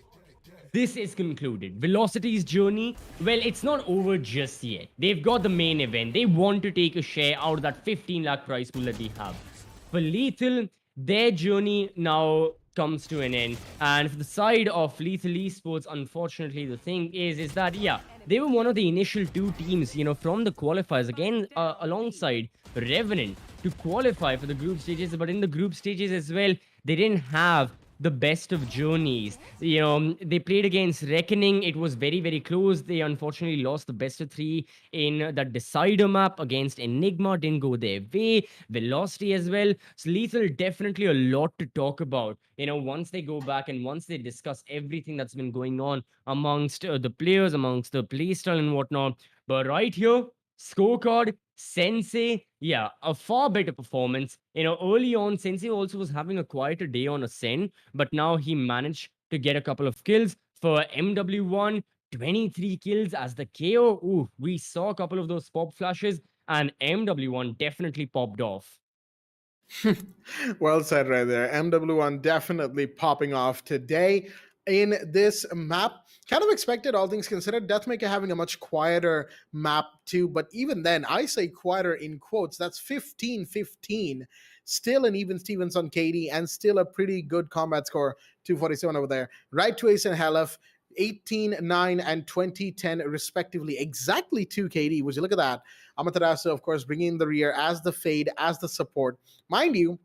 this is concluded. Velocity's journey, well, it's not over just yet. They've got the main event. They want to take a share out of that 15 lakh prize pool that we have. For Lethal, their journey now comes to an end. And for the side of Lethal Esports, unfortunately, the thing is that, they were one of the initial 2 teams, from the qualifiers, again, alongside Revenant, to qualify for the group stages. But in the group stages as well, they didn't have the best of journeys. They played against Reckoning. It was very close. They unfortunately lost the best of 3 in that decider map against Enigma. Didn't go their way. Velocity as well. So Lethal, definitely a lot to talk about. Once they go back and once they discuss everything that's been going on amongst the players, amongst the playstyle and whatnot. But right here, scorecard, Sensei, a far better performance. Early on, Sensei also was having a quieter day on Ascend, but now he managed to get a couple of kills. For MW1, 23 kills as the KO. Ooh, we saw a couple of those pop flashes, and MW1 definitely popped off. Well said right there. MW1 definitely popping off today. in this map. Kind of expected, all things considered. Deathmaker having a much quieter map too, but even then, I say quieter in quotes. That's 15-15. Still an even Stevens on KD, and still a pretty good combat score, 247 over there. Right to Ace and Halef, 18-9 and 20-10 respectively. Exactly 2 KD. Would you look at that? Amaterasu, of course, bringing in the rear as the fade, as the support. Mind you,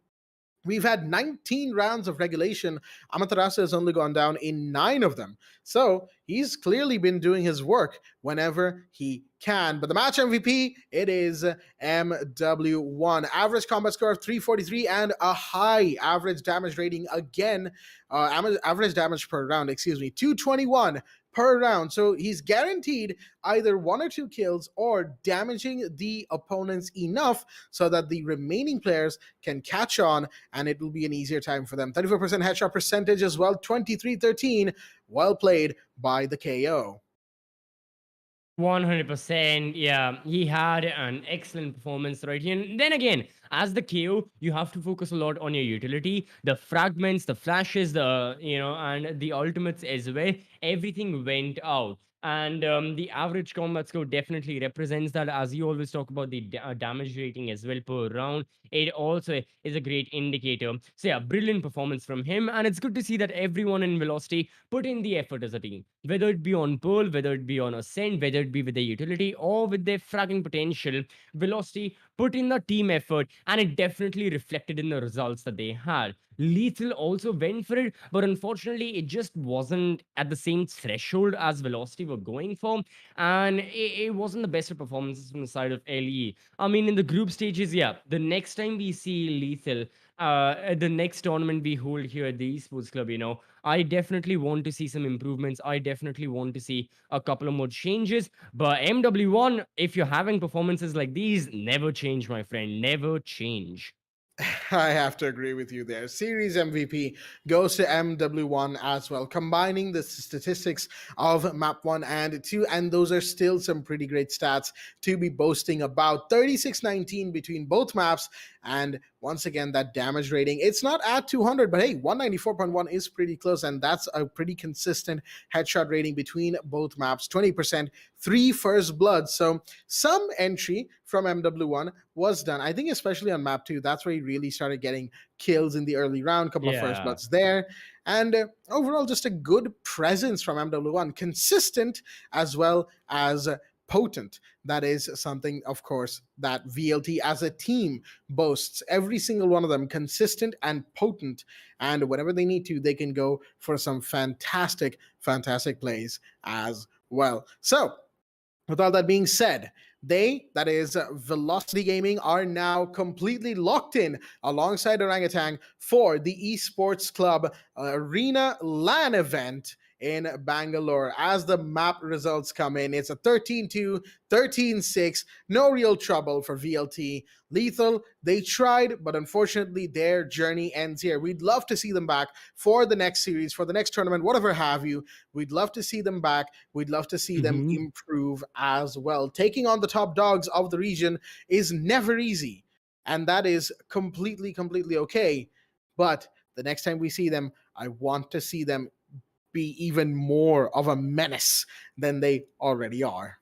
we've had 19 rounds of regulation. Amaterasu has only gone down in 9 of them. So he's clearly been doing his work whenever he can. But the match MVP, it is MW1. Average combat score of 343 and a high average damage rating again. Average damage per round, 221 per round. So he's guaranteed either 1 or 2 kills or damaging the opponents enough so that the remaining players can catch on and it will be an easier time for them. 34% headshot percentage as well, 23-13. Well played by the KO. 100%. Yeah, he had an excellent performance right here. And then again, as the KO, you have to focus a lot on your utility, the fragments, the flashes, and the ultimates as well. Everything went out. And the average combat score definitely represents that. As you always talk about the damage rating as well per round, it also is a great indicator. So yeah, brilliant performance from him, and it's good to see that everyone in Velocity put in the effort as a team, whether it be on Pearl, whether it be on Ascent, whether it be with their utility or with their fragging potential. Velocity put in the team effort, and it definitely reflected in the results that they had. Lethal also went for it, but unfortunately, it just wasn't at the same threshold as Velocity were going for, and it wasn't the best of performances from the side of LE. I mean, in the group stages, yeah, the next time we see Lethal, at the next tournament we hold here at the Esports Club, I definitely want to see some improvements. I definitely want to see a couple of more changes. But MW1, if you're having performances like these, never change, my friend. Never change. I have to agree with you there. Series MVP goes to MW1 as well, combining the statistics of map 1 and 2, and those are still some pretty great stats to be boasting about. 36-19 between both maps, and once again, that damage rating, it's not at 200, but hey, 194.1 is pretty close, and that's a pretty consistent headshot rating between both maps. 20%, 3 first bloods. So some entry from MW1 was done. I think especially on map 2, that's where he really started getting kills in the early round, couple of first Yeah. bloods there. And overall, just a good presence from MW1, consistent as well as potent. That is something, of course, that VLT as a team boasts. Every single one of them consistent and potent. And whenever they need to, they can go for some fantastic, fantastic plays as well. So, with all that being said, that is Velocity Gaming, are now completely locked in alongside Orangutan for the Esports Club Arena LAN event in Bangalore. As the map results come in, it's a 13-2, 13-6, no real trouble for VLT. Lethal, they tried, but unfortunately their journey ends here. We'd love to see them back for the next series, for the next tournament, whatever have you. We'd love to see them back. We'd love to see them improve as well. Taking on the top dogs of the region is never easy, and that is completely, completely okay. But the next time we see them, I want to see them be even more of a menace than they already are.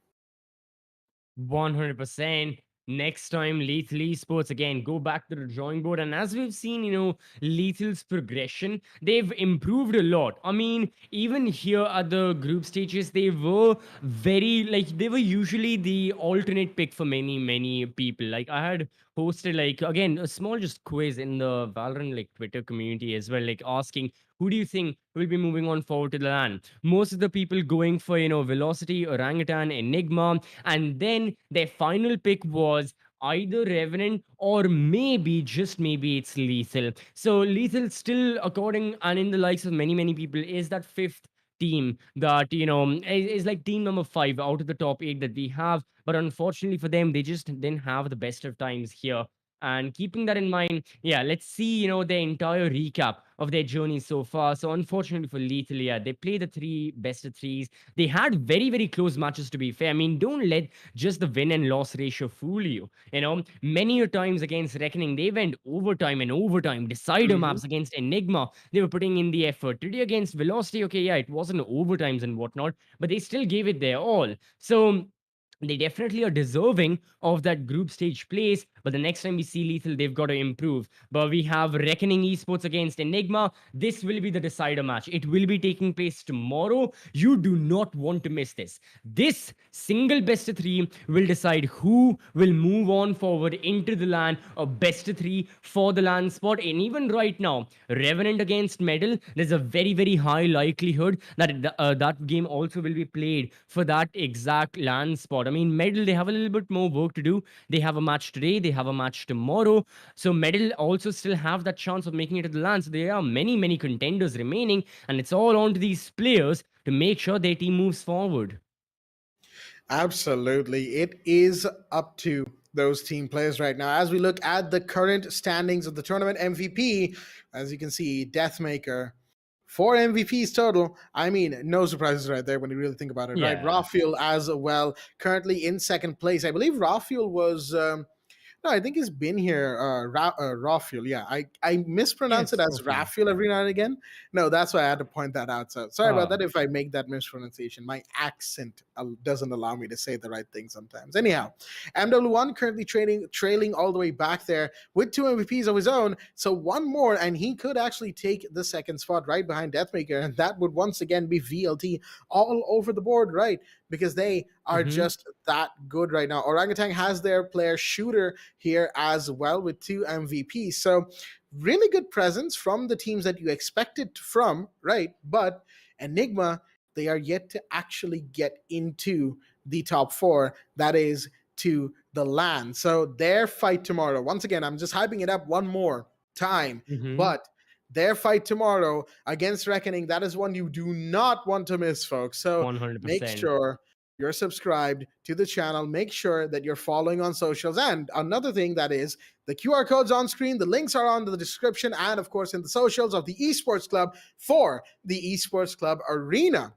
100%. Next time, Lethal Esports again go back to the drawing board. And as we've seen, Lethal's progression, they've improved a lot. I mean, even here at the group stages, they were they were usually the alternate pick for many, many people. Like, I had hosted, like, again, a small just quiz in the Valorant, like, Twitter community as well, like, asking, who do you think will be moving on forward to the LAN? Most of the people going for, Velocity, Orangutan, Enigma, and then their final pick was either Revenant or maybe, just maybe, it's Lethal. So Lethal still, according and in the likes of many, many people, is that fifth team that, is like team number 5 out of the top 8 that we have. But unfortunately for them, they just didn't have the best of times here. And keeping that in mind, yeah, let's see, the entire recap of their journey so far. So unfortunately for Lethal, yeah, they play the three best of threes. They had very, very close matches, to be fair. I mean, don't let just the win and loss ratio fool you. Many a times against Reckoning, they went overtime and overtime, decider Hmm. maps against Enigma. They were putting in the effort. Today against Velocity, okay, yeah, it wasn't overtimes and whatnot, but they still gave it their all. So they definitely are deserving of that group stage place. But the next time we see Lethal, they've got to improve. But we have Reckoning Esports against Enigma. This will be the decider match. It will be taking place tomorrow. You do not want to miss this. This single best of three will decide who will move on forward into the LAN, or best of three for the LAN spot. And even right now, Revenant against Medal, there's a very, very high likelihood that that game also will be played for that exact LAN spot. I mean, Medal, they have a little bit more work to do. They have a match today, they have a match tomorrow. So Medal also still have that chance of making it to the LAN. So there are many, many contenders remaining, and it's all on to these players to make sure their team moves forward. Absolutely. It is up to those team players right now. As we look at the current standings of the tournament MVP, as you can see, Deathmaker, 4 MVPs total. I mean, no surprises right there when you really think about it, right? Yeah. Rafael as well, currently in second place. I believe Rafael was no, I think he's been here. Rafael. Yeah, I mispronounce it Yes, as Rafael. Rafael every now and again. No, that's why I had to point that out. So sorry about Ah. that if I make that mispronunciation. My accent doesn't allow me to say the right thing sometimes. Anyhow, MW1 currently trailing all the way back there with 2 MVPs of his own. So one more, and he could actually take the second spot right behind Deathmaker, and that would once again be VLT all over the board, right? Because they are Mm-hmm. just that good right now. Orangutan has their player Shooter here as well with 2 MVPs. So really good presence from the teams that you expected from, right? But Enigma, they are yet to actually get into the top four. That is to the LAN. So their fight tomorrow, once again, I'm just hyping it up one more time, Mm-hmm. but their fight tomorrow against Reckoning, that is one you do not want to miss, folks. So make 100%. sure you're subscribed to the channel. Make sure that you're following on socials. And another thing, that is the QR codes on screen, the links are on the description, and of course in the socials of the Esports Club for the Esports Club Arena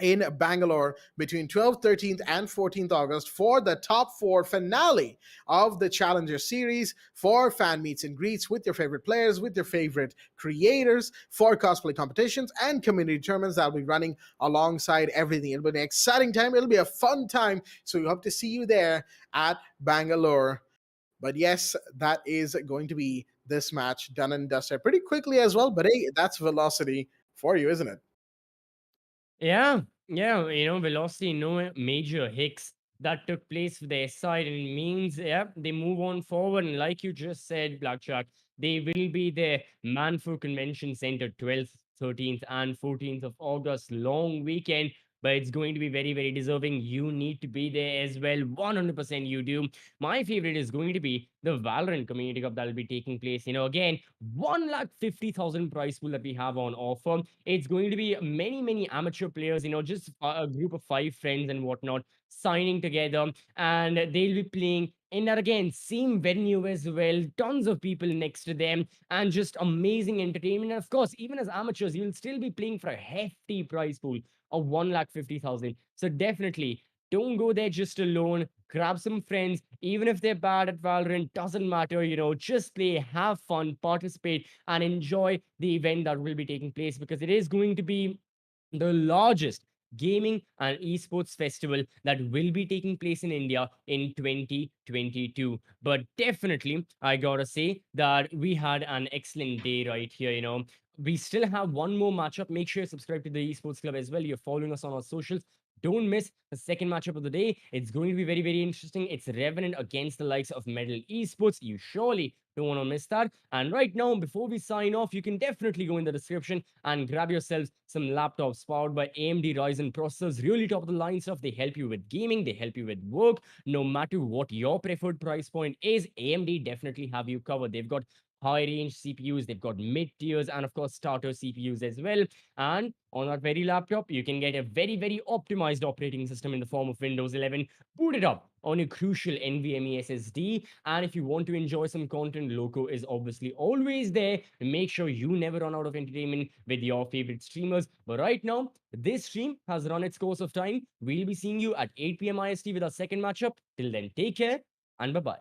in Bangalore between 12th, 13th, and 14th August for the top four finale of the Challenger Series, for fan meets and greets with your favorite players, with your favorite creators, for cosplay competitions and community tournaments that will be running alongside everything. It'll be an exciting time. It'll be a fun time. So we hope to see you there at Bangalore. But yes, that is going to be this match done and dusted pretty quickly as well. But hey, that's velocity for you, isn't it? Yeah, yeah, Velocity, no major hicks that took place for their side, and it means, yeah, they move on forward. And like you just said, Blackjack, they will be there, Manfur Convention Center, 12th, 13th, and 14th of August, long weekend. But it's going to be very, very deserving. You need to be there as well. 100% you do. My favorite is going to be the Valorant Community Cup that will be taking place. Again, 1,50,000 prize pool that we have on offer. It's going to be many, many amateur players, just a group of 5 friends and whatnot signing together, and they'll be playing in that again same venue as well. Tons of people next to them, and just amazing entertainment. And of course, even as amateurs, you'll still be playing for a hefty prize pool of 1,50,000. So definitely don't go there just alone. Grab some friends, even if they're bad at Valorant, doesn't matter. Just play, have fun, participate, and enjoy the event that will be taking place, because it is going to be the largest gaming and esports festival that will be taking place in India in 2022. But definitely, I gotta say that we had an excellent day right here. We still have one more matchup. Make sure you subscribe to the Esports Club as well. You're following us on our socials. Don't miss the second matchup of the day. It's going to be very, very interesting. It's Revenant against the likes of Medal Esports. You surely don't want to miss that. And right now, before we sign off, you can definitely go in the description and grab yourselves some laptops powered by AMD Ryzen processors. Really top of the line stuff. They help you with gaming, they help you with work. No matter what your preferred price point is, AMD definitely have you covered. They've got high range CPUs, they've got mid tiers, and of course, starter CPUs as well. And on that very laptop, you can get a very, very optimized operating system in the form of Windows 11 booted up on a crucial NVMe SSD. And if you want to enjoy some content, Loco is obviously always there to make sure you never run out of entertainment with your favorite streamers. But right now, this stream has run its course of time. We'll be seeing you at 8 p.m. IST with our second matchup. Till then, take care and bye-bye.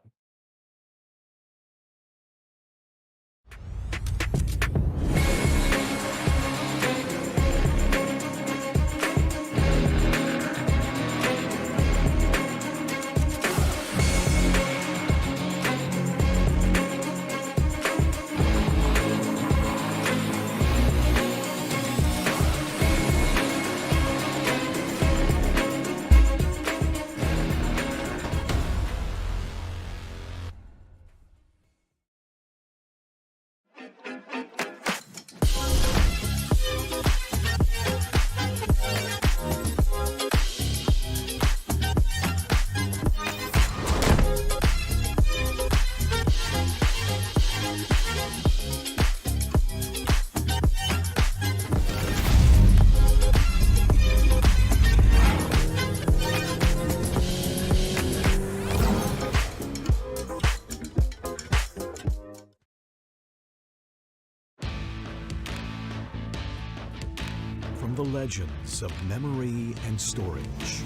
From the legends of memory and storage,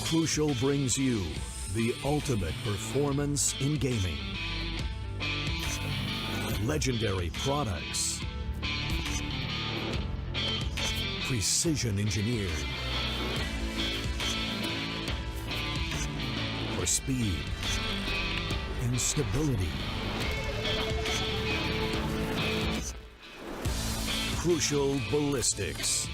Crucial brings you the ultimate performance in gaming. Legendary products, precision engineered for speed and stability. Crucial Ballistics.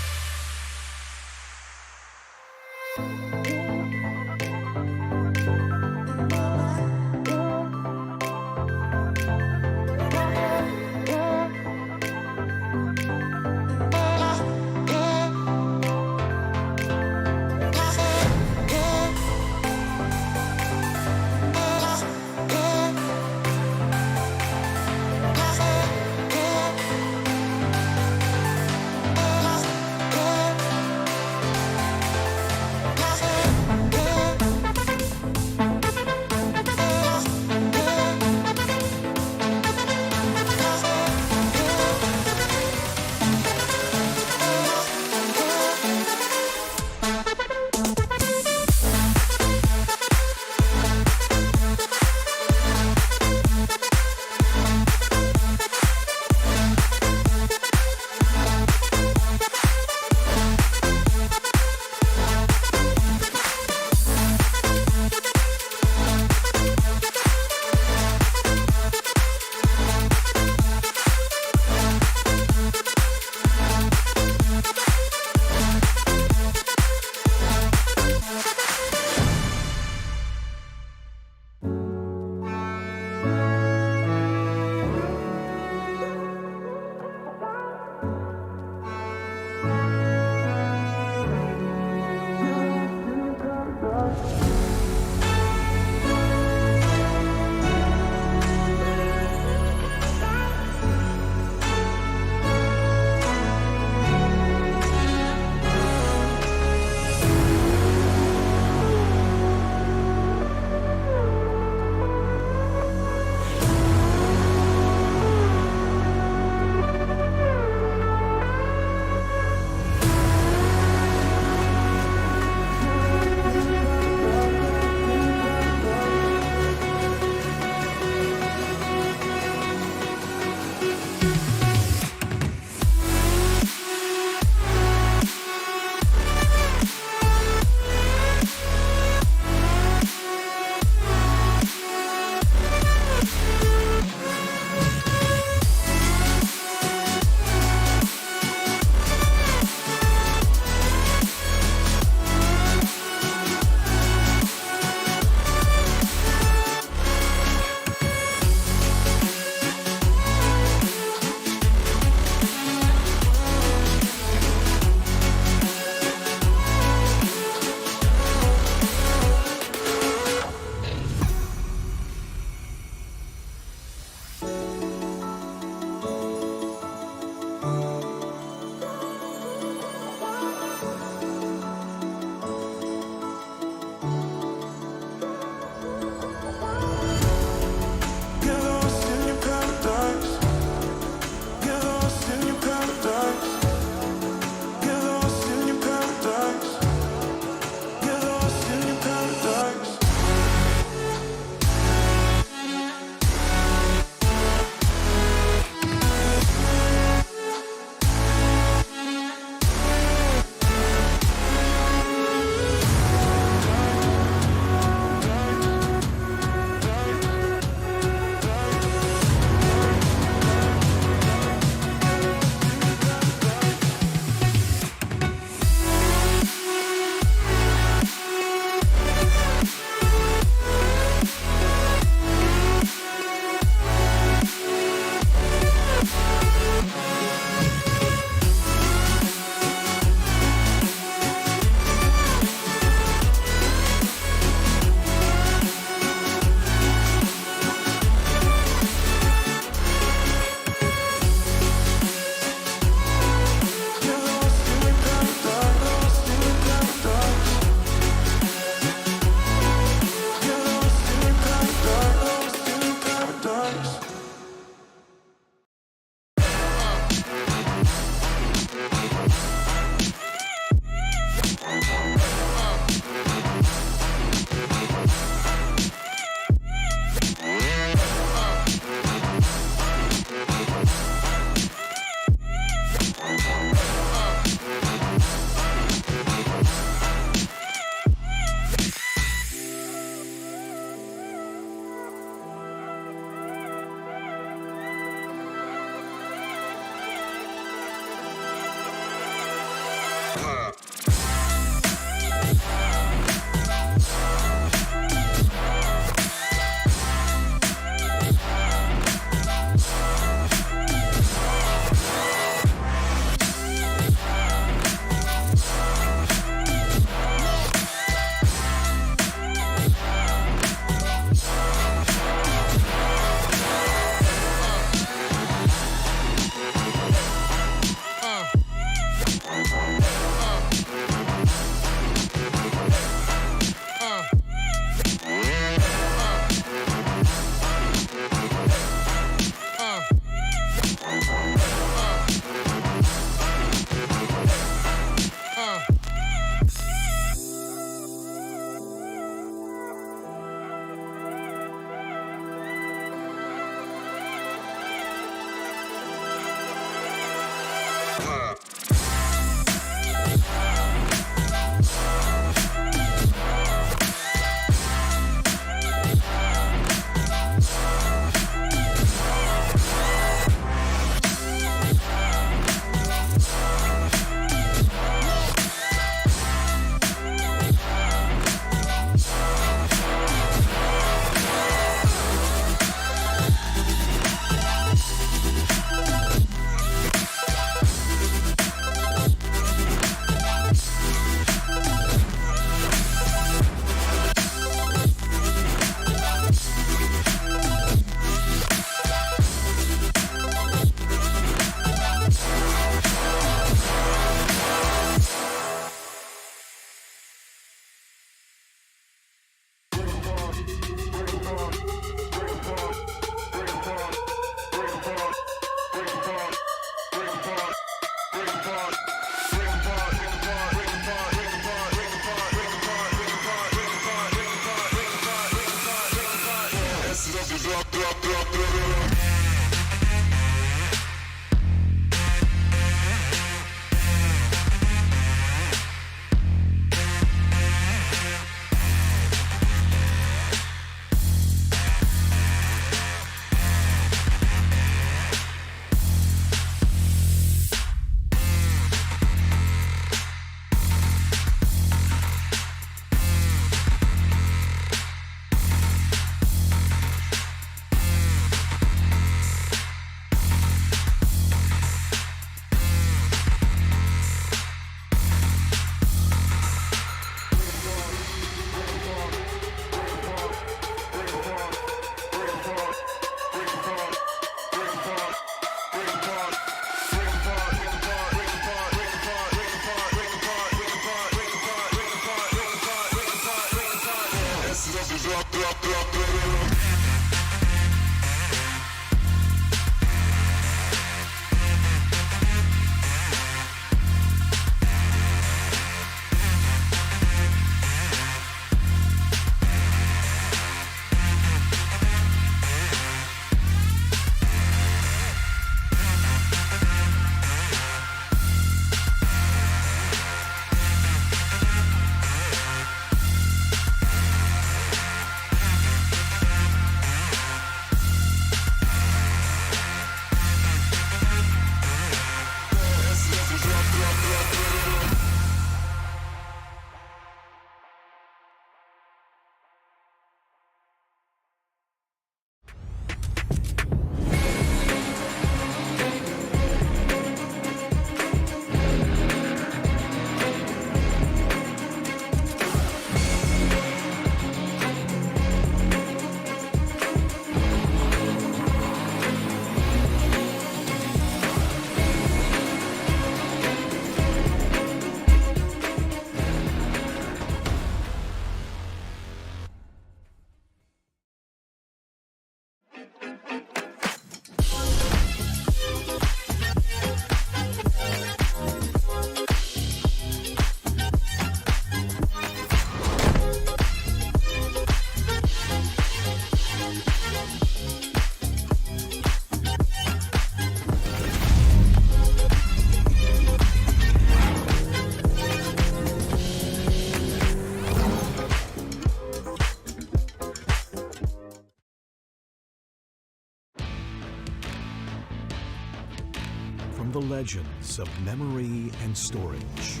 From the legends of memory and storage,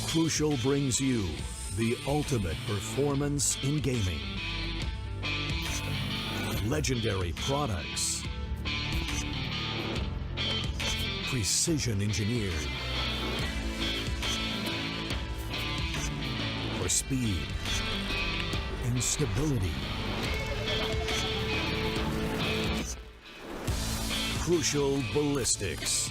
Crucial brings you the ultimate performance in gaming. Legendary products, precision engineered for speed and stability. Crucial Ballistics.